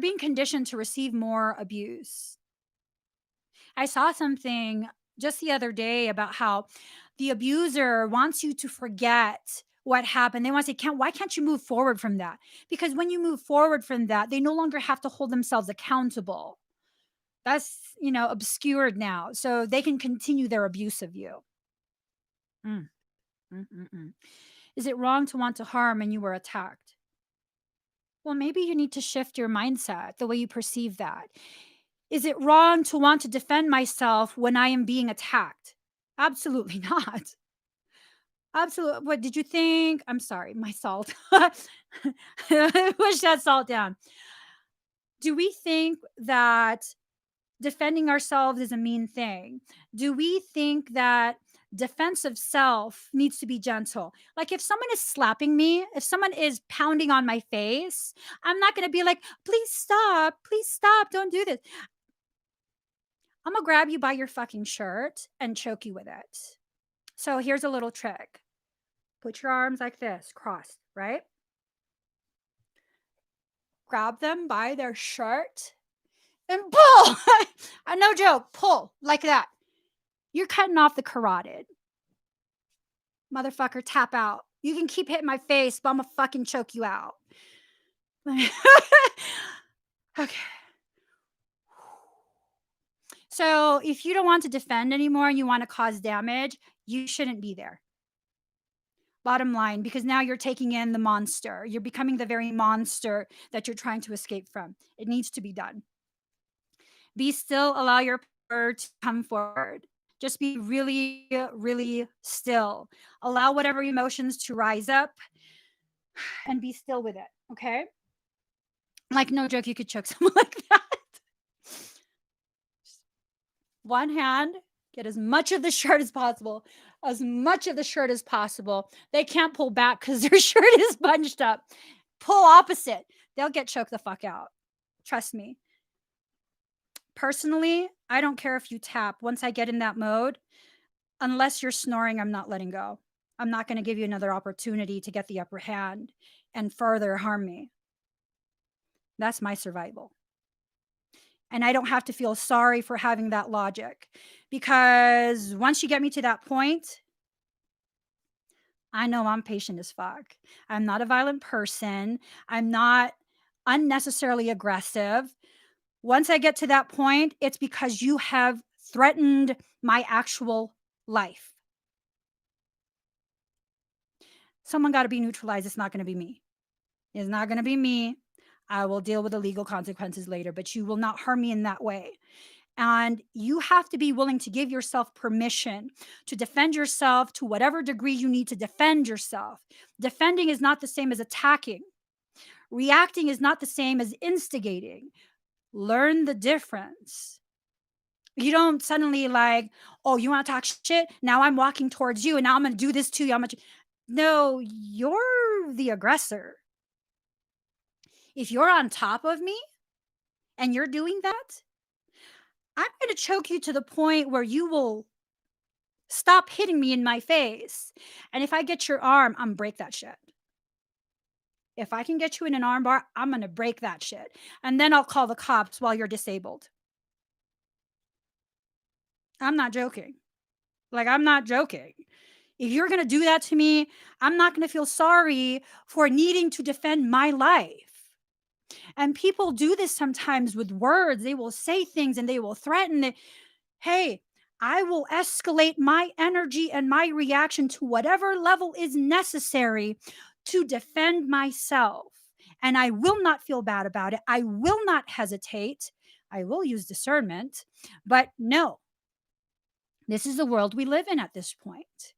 being conditioned to receive more abuse. I saw something just the other day about how the abuser wants you to forget what happened. They want to say, why can't you move forward from that? Because when you move forward from that, they no longer have to hold themselves accountable. That's, obscured now. So they can continue their abuse of you. Mm, mm, mm, mm. Is it wrong to want to harm and you were attacked? Well, maybe you need to shift your mindset, the way you perceive that. Is it wrong to want to defend myself when I am being attacked? Absolutely not. Absolutely. What did you think? I'm sorry, my salt. Push that salt down. Do we think that defending ourselves is a mean thing? Do we think that defense of self needs to be gentle? Like if someone is slapping me, if someone is pounding on my face, I'm not going to be like, please stop, don't do this. I'm going to grab you by your fucking shirt and choke you with it. So here's a little trick. Put your arms like this, crossed, right? Grab them by their shirt and pull. No joke, pull like that. You're cutting off the carotid. Motherfucker, tap out. You can keep hitting my face, but I'm gonna fucking choke you out. Okay. So if you don't want to defend anymore and you want to cause damage, you shouldn't be there. Bottom line, because now you're taking in the monster. You're becoming the very monster that you're trying to escape from. It needs to be done. Be still, allow your power to come forward. Just be really, really still. Allow whatever emotions to rise up and be still with it. Okay. Like, no joke, you could choke someone like that. One hand, get as much of the shirt as possible. As much of the shirt as possible. They can't pull back because their shirt is bunched up. Pull opposite. They'll get choked the fuck out. Trust me. Personally, I don't care if you tap. Once I get in that mode, unless you're snoring, I'm not letting go. I'm not going to give you another opportunity to get the upper hand and further harm me. That's my survival. And I don't have to feel sorry for having that logic, because once you get me to that point, I know I'm patient as fuck. I'm not a violent person. I'm not unnecessarily aggressive. Once I get to that point, it's because you have threatened my actual life. Someone got to be neutralized. It's not going to be me. It's not going to be me. I will deal with the legal consequences later, but you will not harm me in that way. And you have to be willing to give yourself permission to defend yourself to whatever degree you need to defend yourself. Defending is not the same as attacking. Reacting is not the same as instigating. Learn the difference. You don't suddenly like, oh, you want to talk shit? Now I'm walking towards you and now I'm going to do this to you. No, you're the aggressor. If you're on top of me and you're doing that, I'm going to choke you to the point where you will stop hitting me in my face. And if I get your arm, I'm break that shit. If I can get you in an arm bar, I'm going to break that shit. And then I'll call the cops while you're disabled. I'm not joking. Like, I'm not joking. If you're going to do that to me, I'm not going to feel sorry for needing to defend my life. And people do this sometimes with words. They will say things and they will threaten it. Hey, I will escalate my energy and my reaction to whatever level is necessary to defend myself. And I will not feel bad about it. I will not hesitate. I will use discernment. But no, this is the world we live in at this point,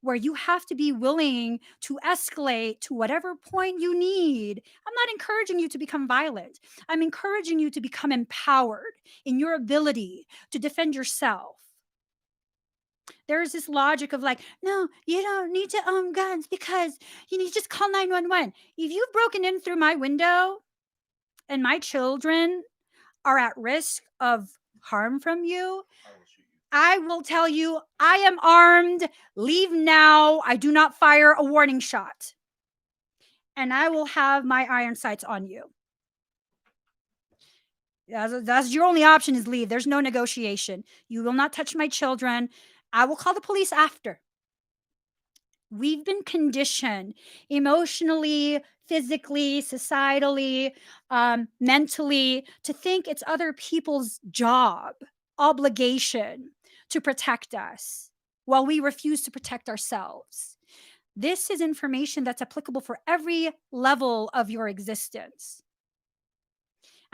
where you have to be willing to escalate to whatever point you need. I'm not encouraging you to become violent. I'm encouraging you to become empowered in your ability to defend yourself. There's this logic of like, no, you don't need to own guns because you need to just call 911. If you've broken in through my window and my children are at risk of harm from you, I will tell you, I am armed. Leave now. I do not fire a warning shot. And I will have my iron sights on you. That's your only option is leave. There's no negotiation. You will not touch my children. I will call the police after. We've been conditioned emotionally, physically, societally, mentally to think it's other people's job, obligation to protect us while we refuse to protect ourselves. This is information that's applicable for every level of your existence.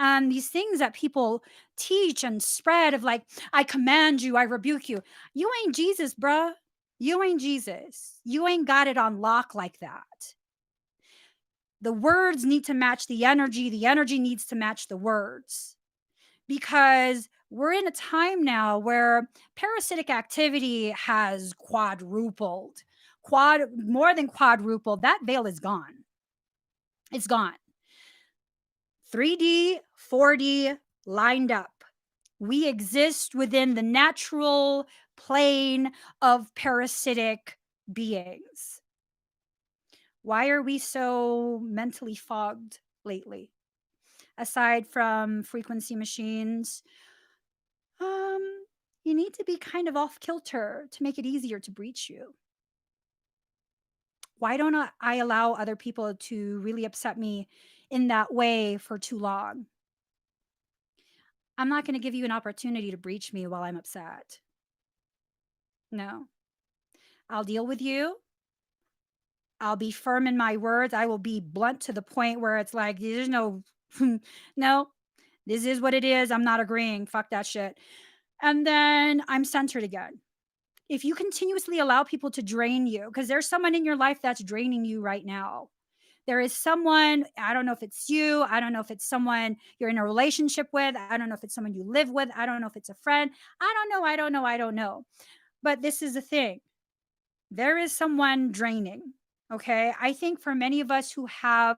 And these things that people teach and spread of like, I command you, I rebuke you. You ain't Jesus, bruh. You ain't Jesus. You ain't got it on lock like that. The words need to match the energy needs to match the words. Because we're in a time now where parasitic activity has quadrupled, more than quadrupled. That veil is gone. It's gone. 3D, 4D lined up. We exist within the natural plane of parasitic beings. Why are we so mentally fogged lately? Aside from frequency machines, you need to be kind of off kilter to make it easier to breach you. Why don't I allow other people to really upset me in that way for too long? I'm not going to give you an opportunity to breach me while I'm upset. No. I'll deal with you. I'll be firm in my words. I will be blunt to the point where it's like, there's no, no, this is what it is. I'm not agreeing. Fuck that shit. And then I'm centered again. If you continuously allow people to drain you, because there's someone in your life that's draining you right now. There is someone, I don't know if it's you. I don't know if it's someone you're in a relationship with. I don't know if it's someone you live with. I don't know if it's a friend. I don't know. But this is the thing. There is someone draining. Okay. I think for many of us who have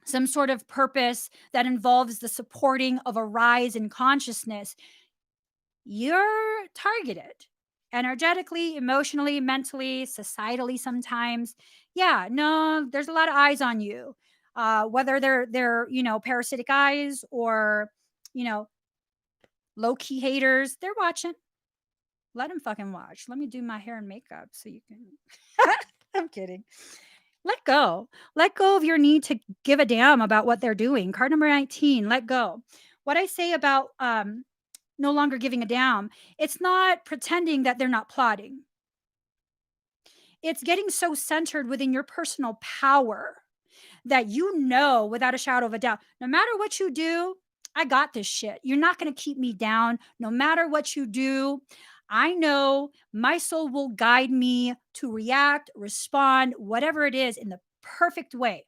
some sort of purpose that involves the supporting of a rise in consciousness, you're targeted energetically, emotionally, mentally, societally sometimes. Yeah, no, there's a lot of eyes on you. Whether they're, parasitic eyes or, low-key haters, they're watching. Let them fucking watch. Let me do my hair and makeup so you can. I'm kidding. Let go. Let go of your need to give a damn about what they're doing. Card number 19, let go. What I say about no longer giving a damn, it's not pretending that they're not plotting. It's getting so centered within your personal power that without a shadow of a doubt, no matter what you do, I got this shit. You're not going to keep me down. No matter what you do, I know my soul will guide me to react, respond, whatever it is in the perfect way.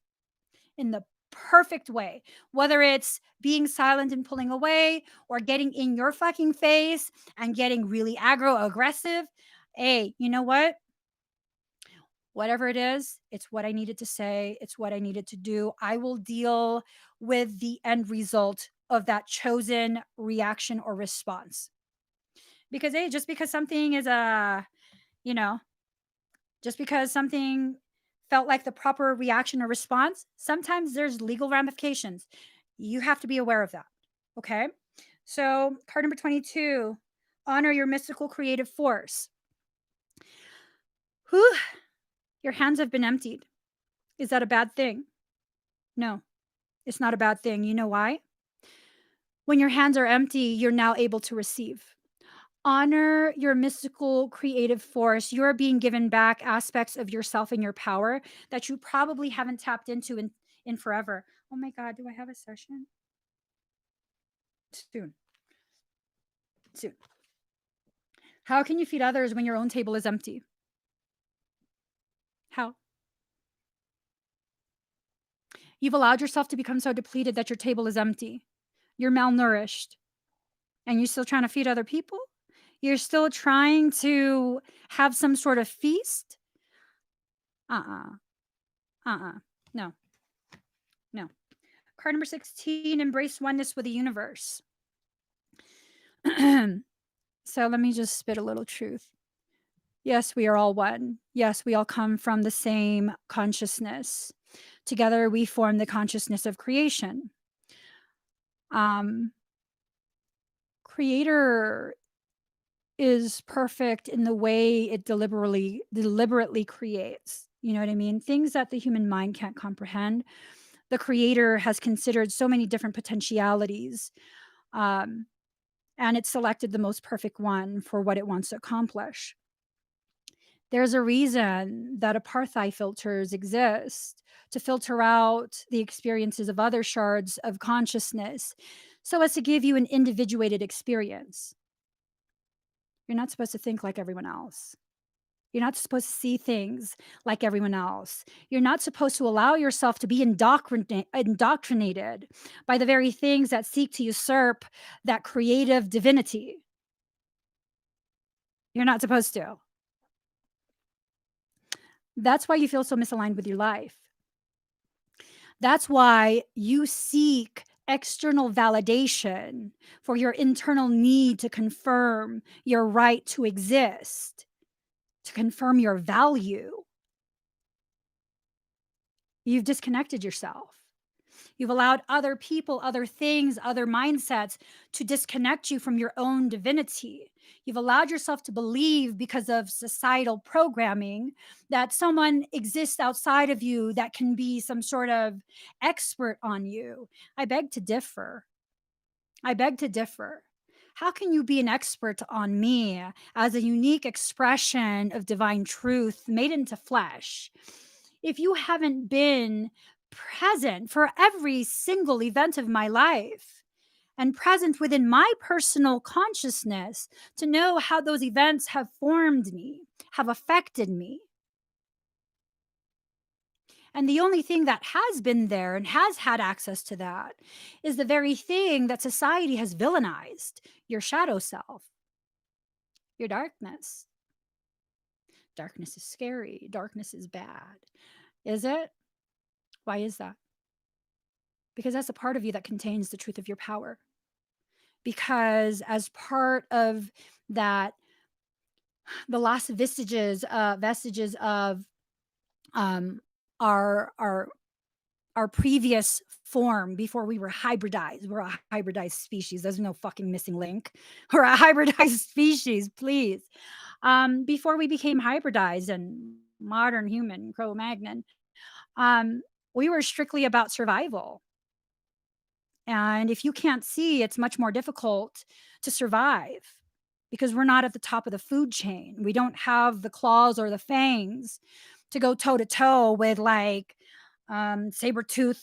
In the perfect way. Whether it's being silent and pulling away or getting in your fucking face and getting really aggro aggressive. Hey, you know what? Whatever it is, it's what I needed to say. It's what I needed to do. I will deal with the end result of that chosen reaction or response. Because, hey, just because something is you know, just because something felt like the proper reaction or response, sometimes there's legal ramifications. You have to be aware of that. Okay. So, card number 22, honor your mystical creative force. Whew, your hands have been emptied. Is that a bad thing? No, it's not a bad thing. You know why? When your hands are empty, you're now able to receive. Honor your mystical creative force. You're being given back aspects of yourself and your power that you probably haven't tapped into in forever. Oh my God, do I have a session? Soon. Soon. How can you feed others when your own table is empty? How? You've allowed yourself to become so depleted that your table is empty. You're malnourished. And you're still trying to feed other people? You're still trying to have some sort of feast? No, no. Card number 16, embrace oneness with the universe. So let me just spit a little truth. Yes, we are all one. Yes, we all come from the same consciousness. Together, we form the consciousness of creation. Creator is perfect in the way it deliberately creates. You know what I mean? Things that the human mind can't comprehend. The creator has considered so many different potentialities, and it selected the most perfect one for what it wants to accomplish. There's a reason that apartheid filters exist, to filter out the experiences of other shards of consciousness so as to give you an individuated experience. You're not supposed to think like everyone else. You're not supposed to see things like everyone else. You're not supposed to allow yourself to be indoctrinated by the very things that seek to usurp that creative divinity. You're not supposed to. That's why you feel so misaligned with your life. That's why you seek external validation for your internal need to confirm your right to exist, to confirm your value. You've disconnected yourself. You've allowed other people, other things, other mindsets to disconnect you from your own divinity. You've allowed yourself to believe, because of societal programming, that someone exists outside of you that can be some sort of expert on you. I beg to differ. I beg to differ. How can you be an expert on me as a unique expression of divine truth made into flesh if you haven't been present for every single event of my life and present within my personal consciousness to know how those events have formed me, have affected me? And the only thing that has been there and has had access to that is the very thing that society has villainized: your shadow self, your darkness. Darkness is scary. Darkness is bad. Is it? Why is that? Because that's a part of you that contains the truth of your power. Because as part of that, the last vestiges of our previous form before we were hybridized. We're a hybridized species. There's no fucking missing link. We're a hybridized species, please. Before we became hybridized and modern human Cro-Magnon, we were strictly about survival. And if you can't see, it's much more difficult to survive because we're not at the top of the food chain. We don't have the claws or the fangs to go toe to toe with like saber-toothed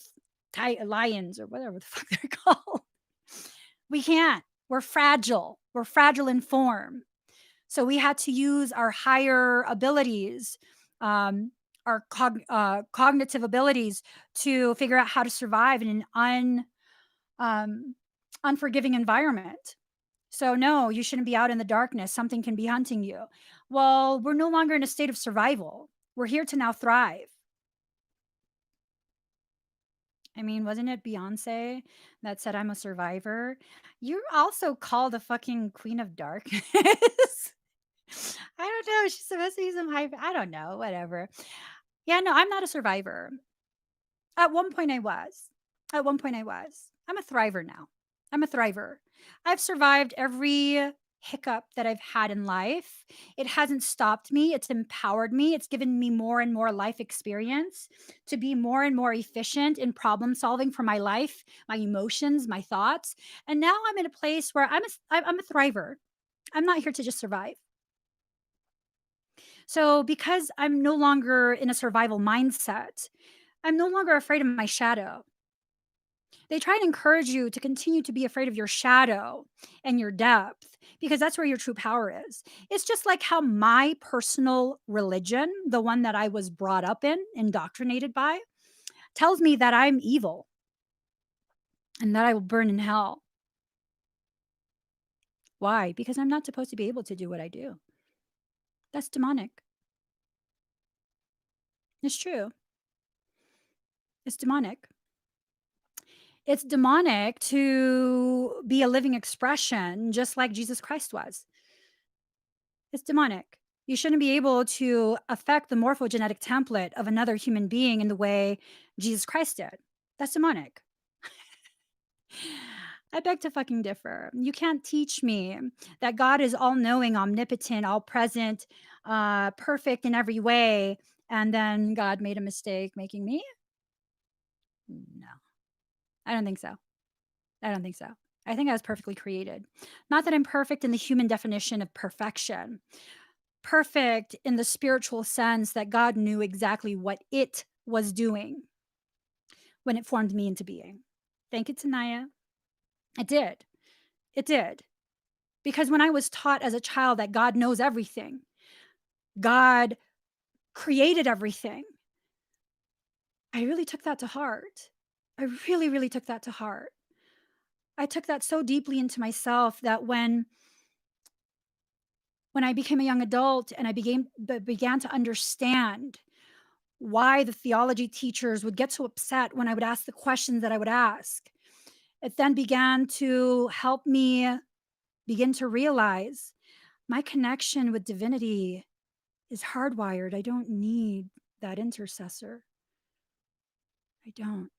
lions or whatever the fuck they're called. We can't. We're fragile. We're fragile in form. So we had to use our higher abilities, our cognitive abilities to figure out how to survive in an unforgiving environment. So, no, you shouldn't be out in the darkness. Something can be hunting you. Well, we're no longer in a state of survival. We're here to now thrive. I mean, wasn't it Beyonce that said, I'm a survivor? You're also called a fucking queen of darkness. I don't know. She's supposed to be some hype. I don't know. Whatever. Yeah, no, I'm not a survivor. At one point, I was. At one point, I was. I'm a thriver now. I'm a thriver. I've survived every hiccup that I've had in life. It hasn't stopped me. It's empowered me. It's given me more and more life experience to be more and more efficient in problem solving for my life, my emotions, my thoughts. And now I'm in a place where I'm a thriver. I'm not here to just survive. So, because I'm no longer in a survival mindset, I'm no longer afraid of my shadow. They try and encourage you to continue to be afraid of your shadow and your depth because that's where your true power is. It's just like how my personal religion, the one that I was brought up in, indoctrinated by, tells me that I'm evil and that I will burn in hell. Why? Because I'm not supposed to be able to do what I do. That's demonic. It's true. It's demonic. It's demonic to be a living expression just like Jesus Christ was. It's demonic. You shouldn't be able to affect the morphogenetic template of another human being in the way Jesus Christ did. That's demonic. I beg to fucking differ. You can't teach me that God is all knowing, omnipotent, all present, perfect in every way, and then God made a mistake making me? No, I don't think so. I don't think so. I think I was perfectly created. Not that I'm perfect in the human definition of perfection, perfect in the spiritual sense that God knew exactly what it was doing when it formed me into being. Thank you, Tanaya. It did. It did. Because when I was taught as a child that God knows everything, God created everything, I really took that to heart. I really, really took that to heart. I took that so deeply into myself that when I became a young adult and I began to understand why the theology teachers would get so upset when I would ask the questions that I would ask, it then began to help me begin to realize my connection with divinity is hardwired. I don't need that intercessor. I don't.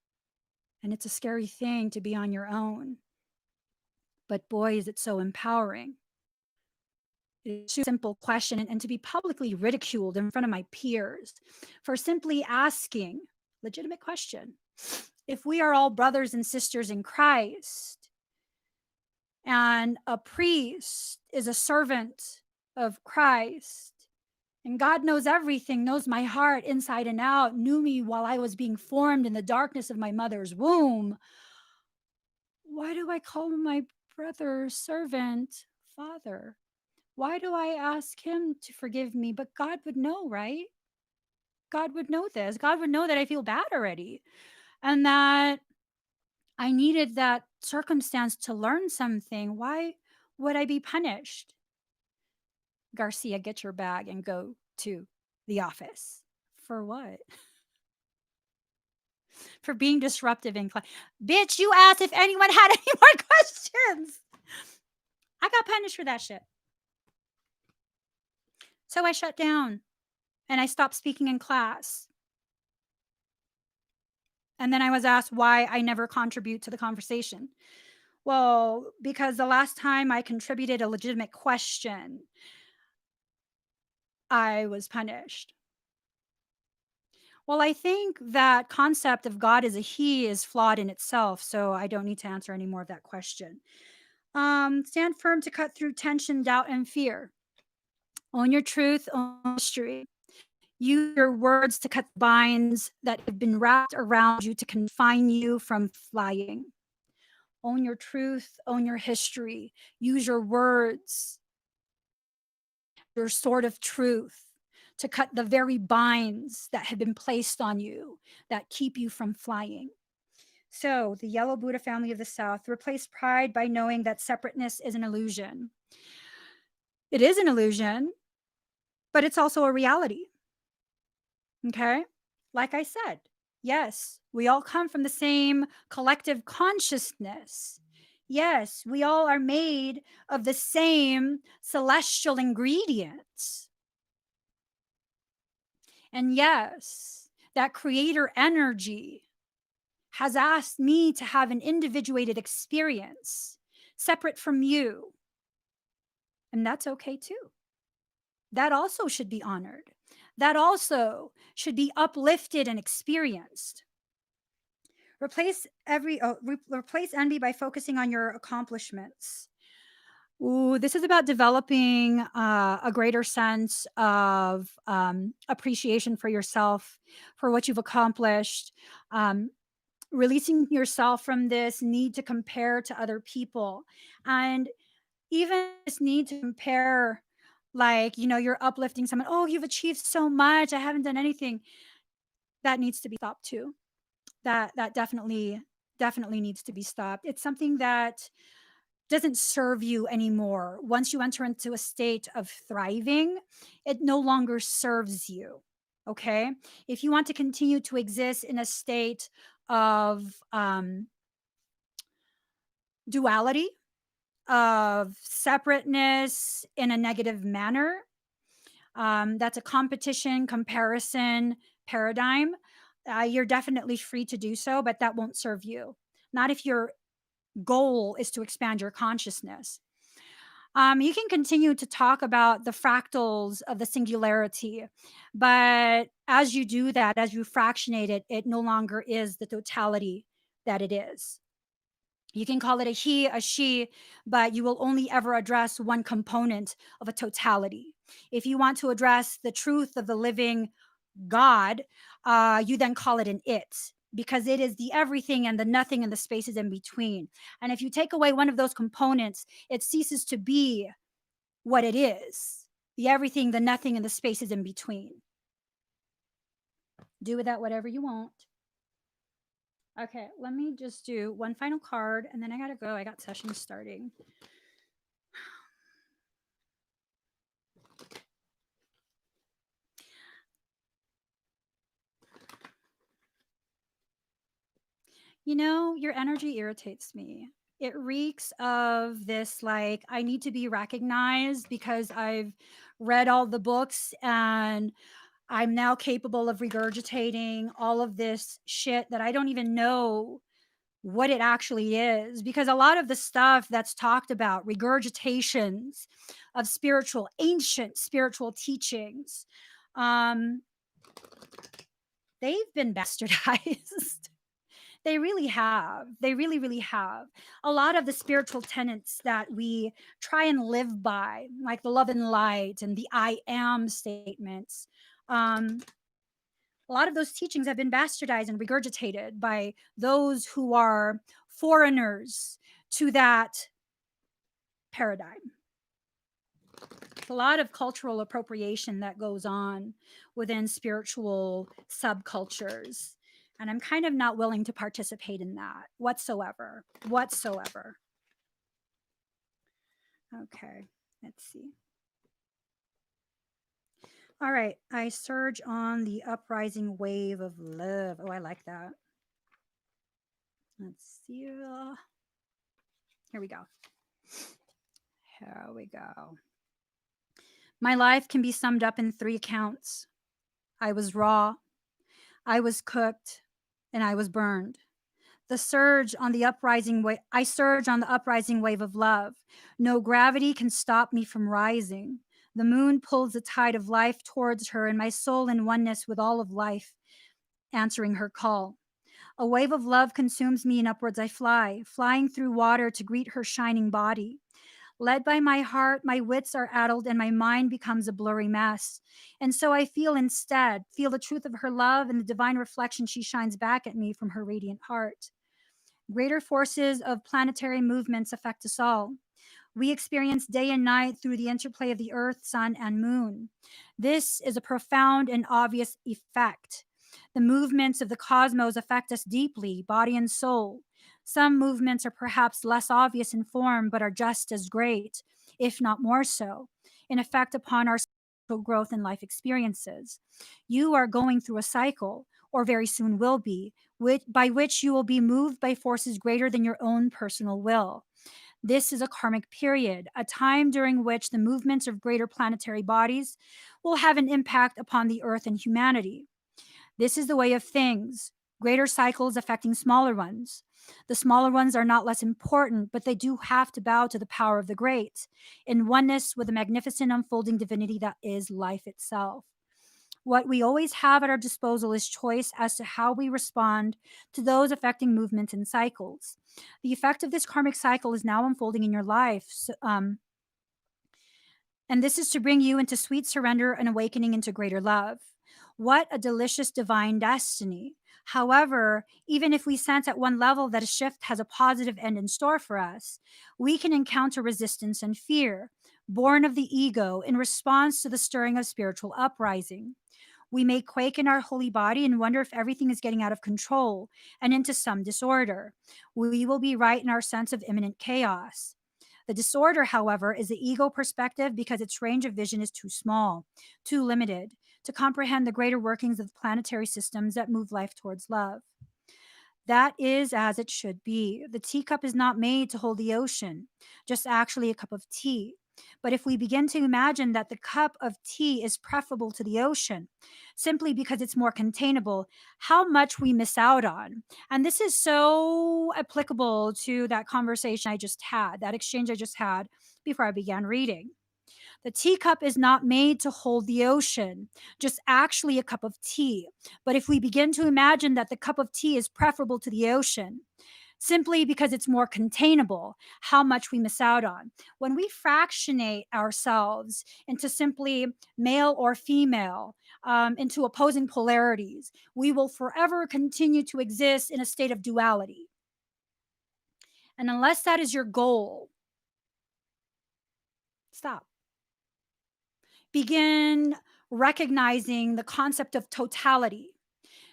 And it's a scary thing to be on your own. But boy, is it so empowering. It's a simple question, and to be publicly ridiculed in front of my peers for simply asking legitimate question. If we are all brothers and sisters in Christ, and a priest is a servant of Christ, and God knows everything, knows my heart inside and out, knew me while I was being formed in the darkness of my mother's womb, why do I call my brother servant father? Why do I ask him to forgive me? But God would know, right? God would know this. God would know that I feel bad already and that I needed that circumstance to learn something. Why would I be punished? Garcia, get your bag and go to the office. For what? For being disruptive in class. Bitch, you asked if anyone had any more questions. I got punished for that shit. So I shut down and I stopped speaking in class. And then I was asked why I never contribute to the conversation. Well, because the last time I contributed a legitimate question, I was punished. Well, I think that concept of God as a he is flawed in itself, so I don't need to answer any more of that question. Stand firm to cut through tension, doubt, and fear. Own your truth, own history. Use your words to cut binds that have been wrapped around you to confine you from flying. Own your truth, own your history. Use your words, your sword of truth, to cut the very binds that have been placed on you that keep you from flying. So, the yellow Buddha family of the South, replace pride by knowing that separateness is an illusion. It is an illusion, but it's also a reality. Okay. Like I said, yes, we all come from the same collective consciousness. Yes, we all are made of the same celestial ingredients. And yes, that creator energy has asked me to have an individuated experience separate from you. And that's okay too. That also should be honored. That also should be uplifted and experienced. Replace envy by focusing on your accomplishments. Ooh, this is about developing a greater sense of appreciation for yourself, for what you've accomplished, um, releasing yourself from this need to compare to other people, and even this need to compare, like, you're uplifting someone. Oh, you've achieved so much. I haven't done anything. That needs to be stopped too. That definitely needs to be stopped. It's something that doesn't serve you anymore. Once you enter into a state of thriving, it no longer serves you. Okay? If you want to continue to exist in a state of duality, of separateness in a negative manner, that's a competition, comparison paradigm. You're definitely free to do so, but that won't serve you. Not if your goal is to expand your consciousness. You can continue to talk about the fractals of the singularity, but as you do that, as you fractionate it, it no longer is the totality that it is. You can call it a he, a she, but you will only ever address one component of a totality. If you want to address the truth of the living God, you then call it an it, because it is the everything and the nothing and the spaces in between. And if you take away one of those components, it ceases to be what it is, the everything, the nothing, and the spaces in between. Do with that whatever you want. Okay, let me just do one final card and then I gotta go. I got sessions starting. Your energy irritates me. It reeks of this, like, I need to be recognized because I've read all the books and I'm now capable of regurgitating all of this shit that I don't even know what it actually is. Because a lot of the stuff that's talked about, regurgitations of ancient spiritual teachings, um, they've been bastardized. They really have. They really, really have. A lot of the spiritual tenets that we try and live by, like the love and light and the I am statements, a lot of those teachings have been bastardized and regurgitated by those who are foreigners to that paradigm. It's a lot of cultural appropriation that goes on within spiritual subcultures. And I'm kind of not willing to participate in that whatsoever. Whatsoever. Okay, let's see. All right, I surge on the uprising wave of love. Oh, I like that. Let's see. Here we go. Here we go. My life can be summed up in 3 accounts. I was raw, I was cooked, and I was burned. I surge on the uprising wave of love. No gravity can stop me from rising. The moon pulls the tide of life towards her, and my soul in oneness with all of life, answering her call. A wave of love consumes me, and upwards I fly, flying through water to greet her shining body. Led by my heart, my wits are addled and my mind becomes a blurry mess. And so I feel the truth of her love and the divine reflection she shines back at me from her radiant heart. Greater forces of planetary movements affect us all. We experience day and night through the interplay of the earth, sun, and moon. This is a profound and obvious effect. The movements of the cosmos affect us deeply, body and soul. Some movements are perhaps less obvious in form, but are just as great, if not more so, in effect upon our growth and life experiences. You are going through a cycle, or very soon will be, by which you will be moved by forces greater than your own personal will. This is a karmic period, a time during which the movements of greater planetary bodies will have an impact upon the earth and humanity. This is the way of things, greater cycles affecting smaller ones. The smaller ones are not less important, but they do have to bow to the power of the great, in oneness with the magnificent unfolding divinity that is life itself. What we always have at our disposal is choice as to how we respond to those affecting movements and cycles. The effect of this karmic cycle is now unfolding in your life. And this is to bring you into sweet surrender and awakening into greater love. What a delicious divine destiny. However, even if we sense at one level that a shift has a positive end in store for us, we can encounter resistance and fear, born of the ego in response to the stirring of spiritual uprising. We may quake in our holy body and wonder if everything is getting out of control and into some disorder. We will be right in our sense of imminent chaos. The disorder, however, is the ego perspective because its range of vision is too small, too limited to comprehend the greater workings of planetary systems that move life towards love. That is as it should be. The teacup is not made to hold the ocean, just actually a cup of tea. But if we begin to imagine that the cup of tea is preferable to the ocean, simply because it's more containable, how much we miss out on. And this is so applicable to that conversation I just had, that exchange I just had before I began reading. The teacup is not made to hold the ocean, just actually a cup of tea. But if we begin to imagine that the cup of tea is preferable to the ocean, simply because it's more containable, how much we miss out on. When we fractionate ourselves into simply male or female, into opposing polarities, we will forever continue to exist in a state of duality. And unless that is your goal, stop. Begin recognizing the concept of totality,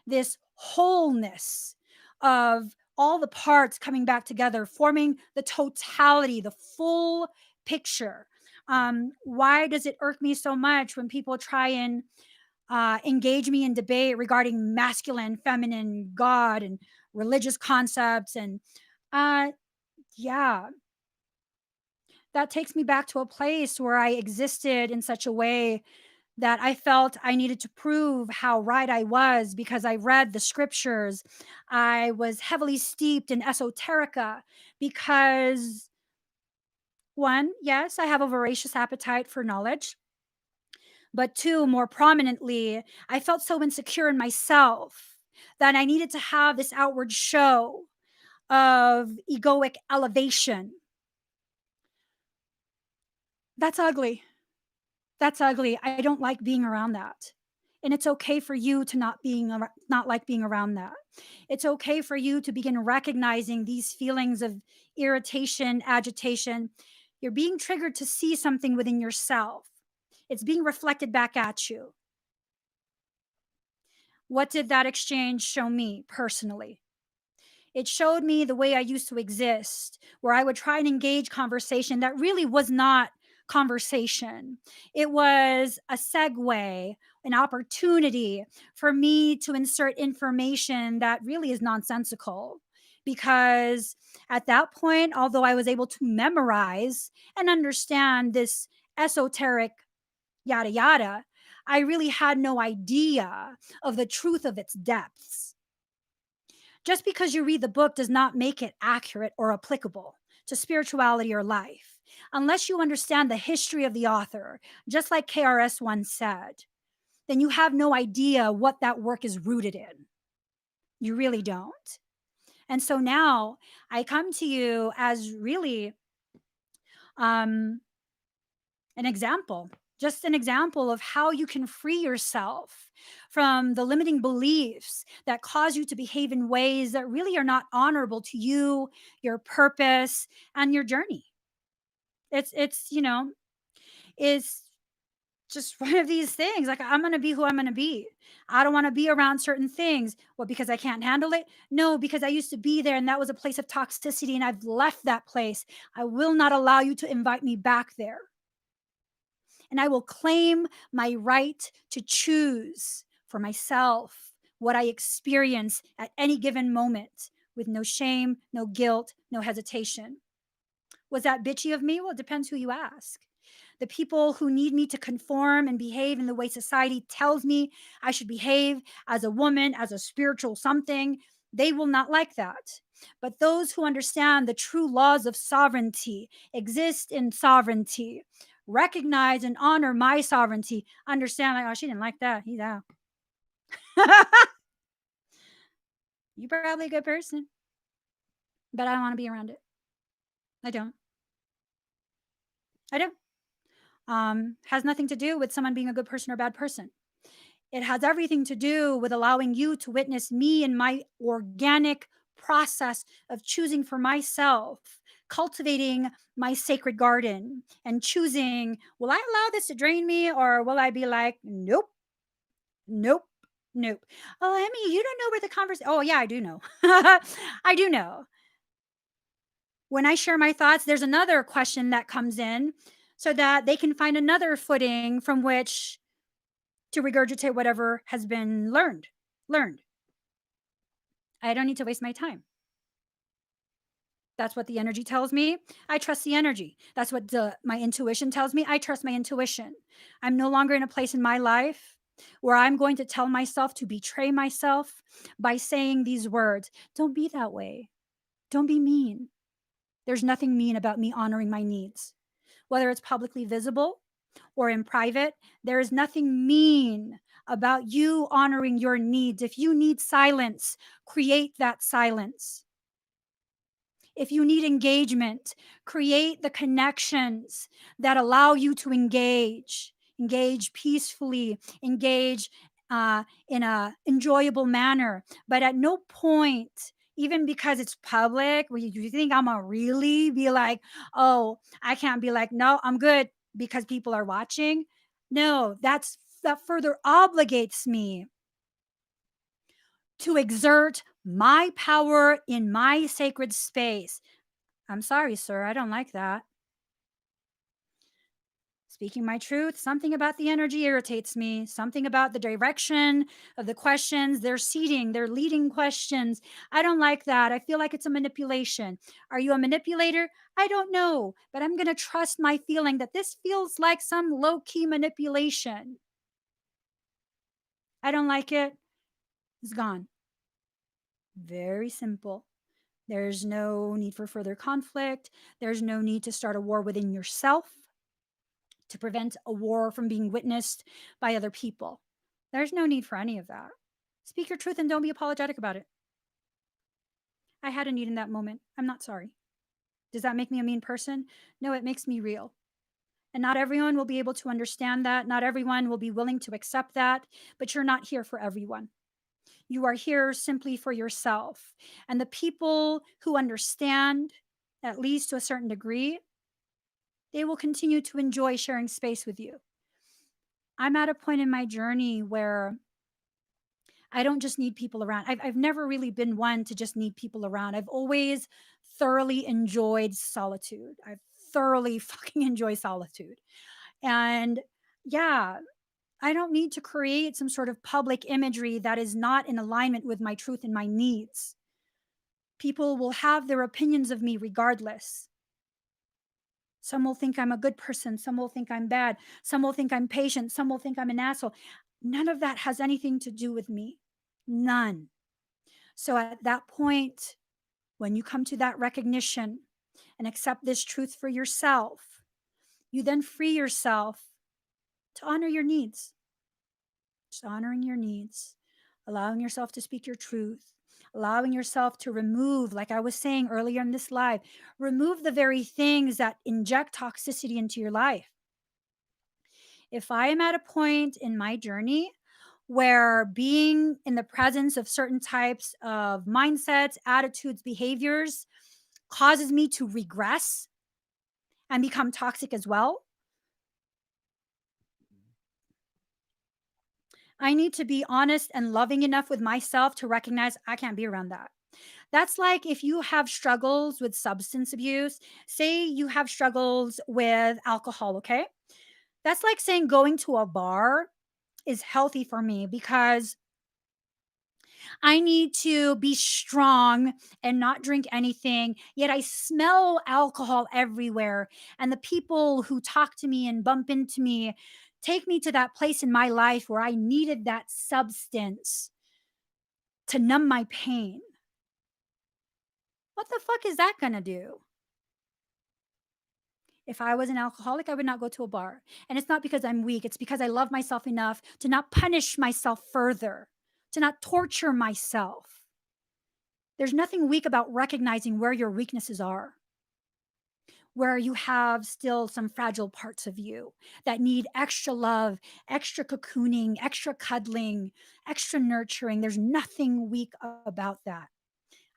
this wholeness of all the parts coming back together, forming the totality, the full picture. Why does it irk me so much when people try and engage me in debate regarding masculine, feminine, God, and religious concepts? And uh, yeah, that takes me back to a place where I existed in such a way that I felt I needed to prove how right I was because I read the scriptures. I was heavily steeped in esoterica because, one, yes, I have a voracious appetite for knowledge. But two, more prominently, I felt so insecure in myself that I needed to have this outward show of egoic elevation. That's ugly. That's ugly. I don't like being around that. And it's okay for you to not like being around that. It's okay for you to begin recognizing these feelings of irritation, agitation. You're being triggered to see something within yourself. It's being reflected back at you. What did that exchange show me personally? It showed me the way I used to exist, where I would try and engage conversation that really was not conversation. It was a segue, an opportunity for me to insert information that really is nonsensical. Because at that point, although I was able to memorize and understand this esoteric yada yada, I really had no idea of the truth of its depths. Just because you read the book does not make it accurate or applicable to spirituality or life, unless you understand the history of the author, just like KRS once said, then you have no idea what that work is rooted in. You really don't. And so now I come to you as really um, an example, just an example of how you can free yourself from the limiting beliefs that cause you to behave in ways that really are not honorable to you, your purpose, and your journey. It's just one of these things. Like, I'm going to be who I'm going to be. I don't want to be around certain things. Well, because I can't handle it? No, because I used to be there and that was a place of toxicity and I've left that place. I will not allow you to invite me back there. and I will claim my right to choose for myself what I experience at any given moment with no shame, no guilt, no hesitation. Was that bitchy of me? Well, it depends who you ask. The people who need me to conform and behave in the way society tells me I should behave as a woman, as a spiritual something, they will not like that. But those who understand the true laws of sovereignty, exist in sovereignty, recognize and honor my sovereignty, understand, like, oh, she didn't like that. He's out. You're probably a good person, but I don't want to be around it. I don't. I don't. Has nothing to do with someone being a good person or a bad person. It has everything to do with allowing you to witness me in my organic process of choosing for myself, cultivating my sacred garden, and choosing, will I allow this to drain me, or will I be like, nope, nope, nope. Oh, Emmie, you don't know where the conversation. Oh, yeah, I do know. I do know. When I share my thoughts, there's another question that comes in so that they can find another footing from which to regurgitate whatever has been learned. I don't need to waste my time. That's what the energy tells me. I trust the energy. That's what my intuition tells me. I trust my intuition. I'm no longer in a place in my life where I'm going to tell myself to betray myself by saying these words. Don't be that way. Don't be mean. There's nothing mean about me honoring my needs, whether it's publicly visible or in private. There is nothing mean about you honoring your needs. If you need silence, create that silence. If you need engagement, create the connections that allow you to engage peacefully, engage in a enjoyable manner. But at no point, even because it's public, where you think I'm gonna really be like, oh, I can't be like, no, I'm good because people are watching. No, that further obligates me to exert my power in my sacred space. I'm sorry, sir, I don't like that. Speaking my truth, something about the energy irritates me. Something about the direction of the questions, they're leading questions. I don't like that. I feel like it's a manipulation. Are you a manipulator? I don't know, but I'm going to trust my feeling that this feels like some low key manipulation. I don't like it. It's gone. Very simple. There's no need for further conflict. There's no need to start a war within yourself to prevent a war from being witnessed by other people. There's no need for any of that. Speak your truth and don't be apologetic about it. I had a need in that moment. I'm not sorry. Does that make me a mean person? No, it makes me real. And not everyone will be able to understand that. Not everyone will be willing to accept that, but you're not here for everyone. You are here simply for yourself. And the people who understand, at least to a certain degree, they will continue to enjoy sharing space with you. I'm at a point in my journey where I don't just need people around. I've never really been one to just need people around. I've always thoroughly enjoyed solitude. I've thoroughly fucking enjoy solitude. And yeah, I don't need to create some sort of public imagery that is not in alignment with my truth and my needs. People will have their opinions of me regardless. Some will think I'm a good person. Some will think I'm bad. Some will think I'm patient. Some will think I'm an asshole. None of that has anything to do with me. None. So at that point, when you come to that recognition and accept this truth for yourself, you then free yourself to honor your needs. Just honoring your needs, allowing yourself to speak your truth, allowing yourself to remove, like I was saying earlier in this live, remove the very things that inject toxicity into your life. If I am at a point in my journey where being in the presence of certain types of mindsets, attitudes, behaviors causes me to regress and become toxic as well, I need to be honest and loving enough with myself to recognize I can't be around that. That's like if you have struggles with substance abuse, say you have struggles with alcohol, okay? That's like saying going to a bar is healthy for me because I need to be strong and not drink anything, yet I smell alcohol everywhere. And the people who talk to me and bump into me take me to that place in my life where I needed that substance to numb my pain. What the fuck is that gonna do? If I was an alcoholic, I would not go to a bar. And it's not because I'm weak, it's because I love myself enough to not punish myself further, to not torture myself. There's nothing weak about recognizing where your weaknesses are, where you have still some fragile parts of you that need extra love, extra cocooning, extra cuddling, extra nurturing. There's nothing weak about that.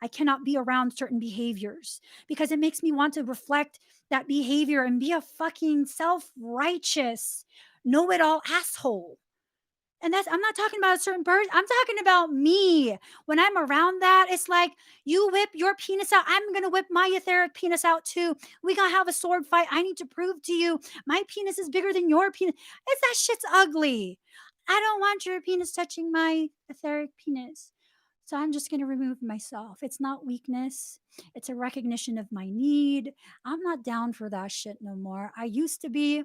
I cannot be around certain behaviors because it makes me want to reflect that behavior and be a fucking self righteous, know it all asshole. And that's, I'm not talking about a certain person. I'm talking about me. When I'm around that, it's like you whip your penis out. I'm going to whip my etheric penis out too. We going to have a sword fight. I need to prove to you my penis is bigger than your penis. It's that shit's ugly. I don't want your penis touching my etheric penis. So I'm just going to remove myself. It's not weakness. It's a recognition of my need. I'm not down for that shit no more. I used to be.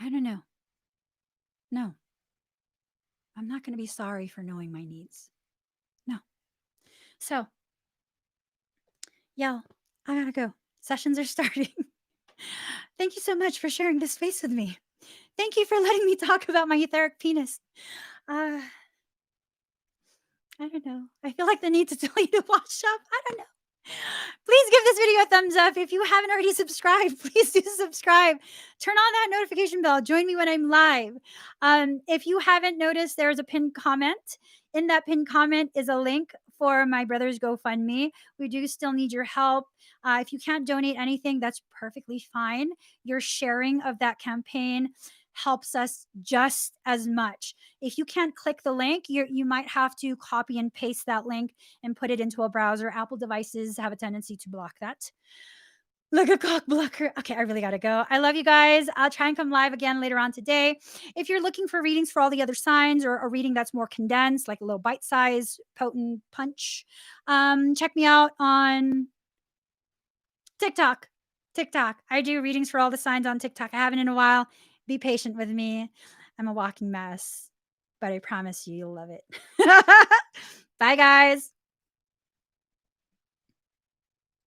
I don't know. No, I'm not going to be sorry for knowing my needs. No. So, y'all, I gotta go. Sessions are starting. Thank you so much for sharing this space with me. Thank you for letting me talk about my etheric penis. Uh, I don't know. I feel like the need to tell you to wash up. I don't know. Please give this video a thumbs up. If you haven't already subscribed, please do subscribe. Turn on that notification bell. Join me when I'm live. If you haven't noticed, there's a pinned comment. In that pinned comment is a link for my brother's GoFundMe. We do still need your help. If you can't donate anything, that's perfectly fine. Your sharing of that campaign helps us just as much. If you can't click the link, you might have to copy and paste that link and put it into a browser. Apple devices have a tendency to block that. Like a cock blocker. Okay, I really gotta go. I love you guys. I'll try and come live again later on today. If you're looking for readings for all the other signs or a reading that's more condensed, like a little bite size, potent punch, check me out on TikTok. TikTok. I do readings for all the signs on TikTok. I haven't in a while. Be patient with me. I'm a walking mess, but I promise you, you'll love it. Bye, guys.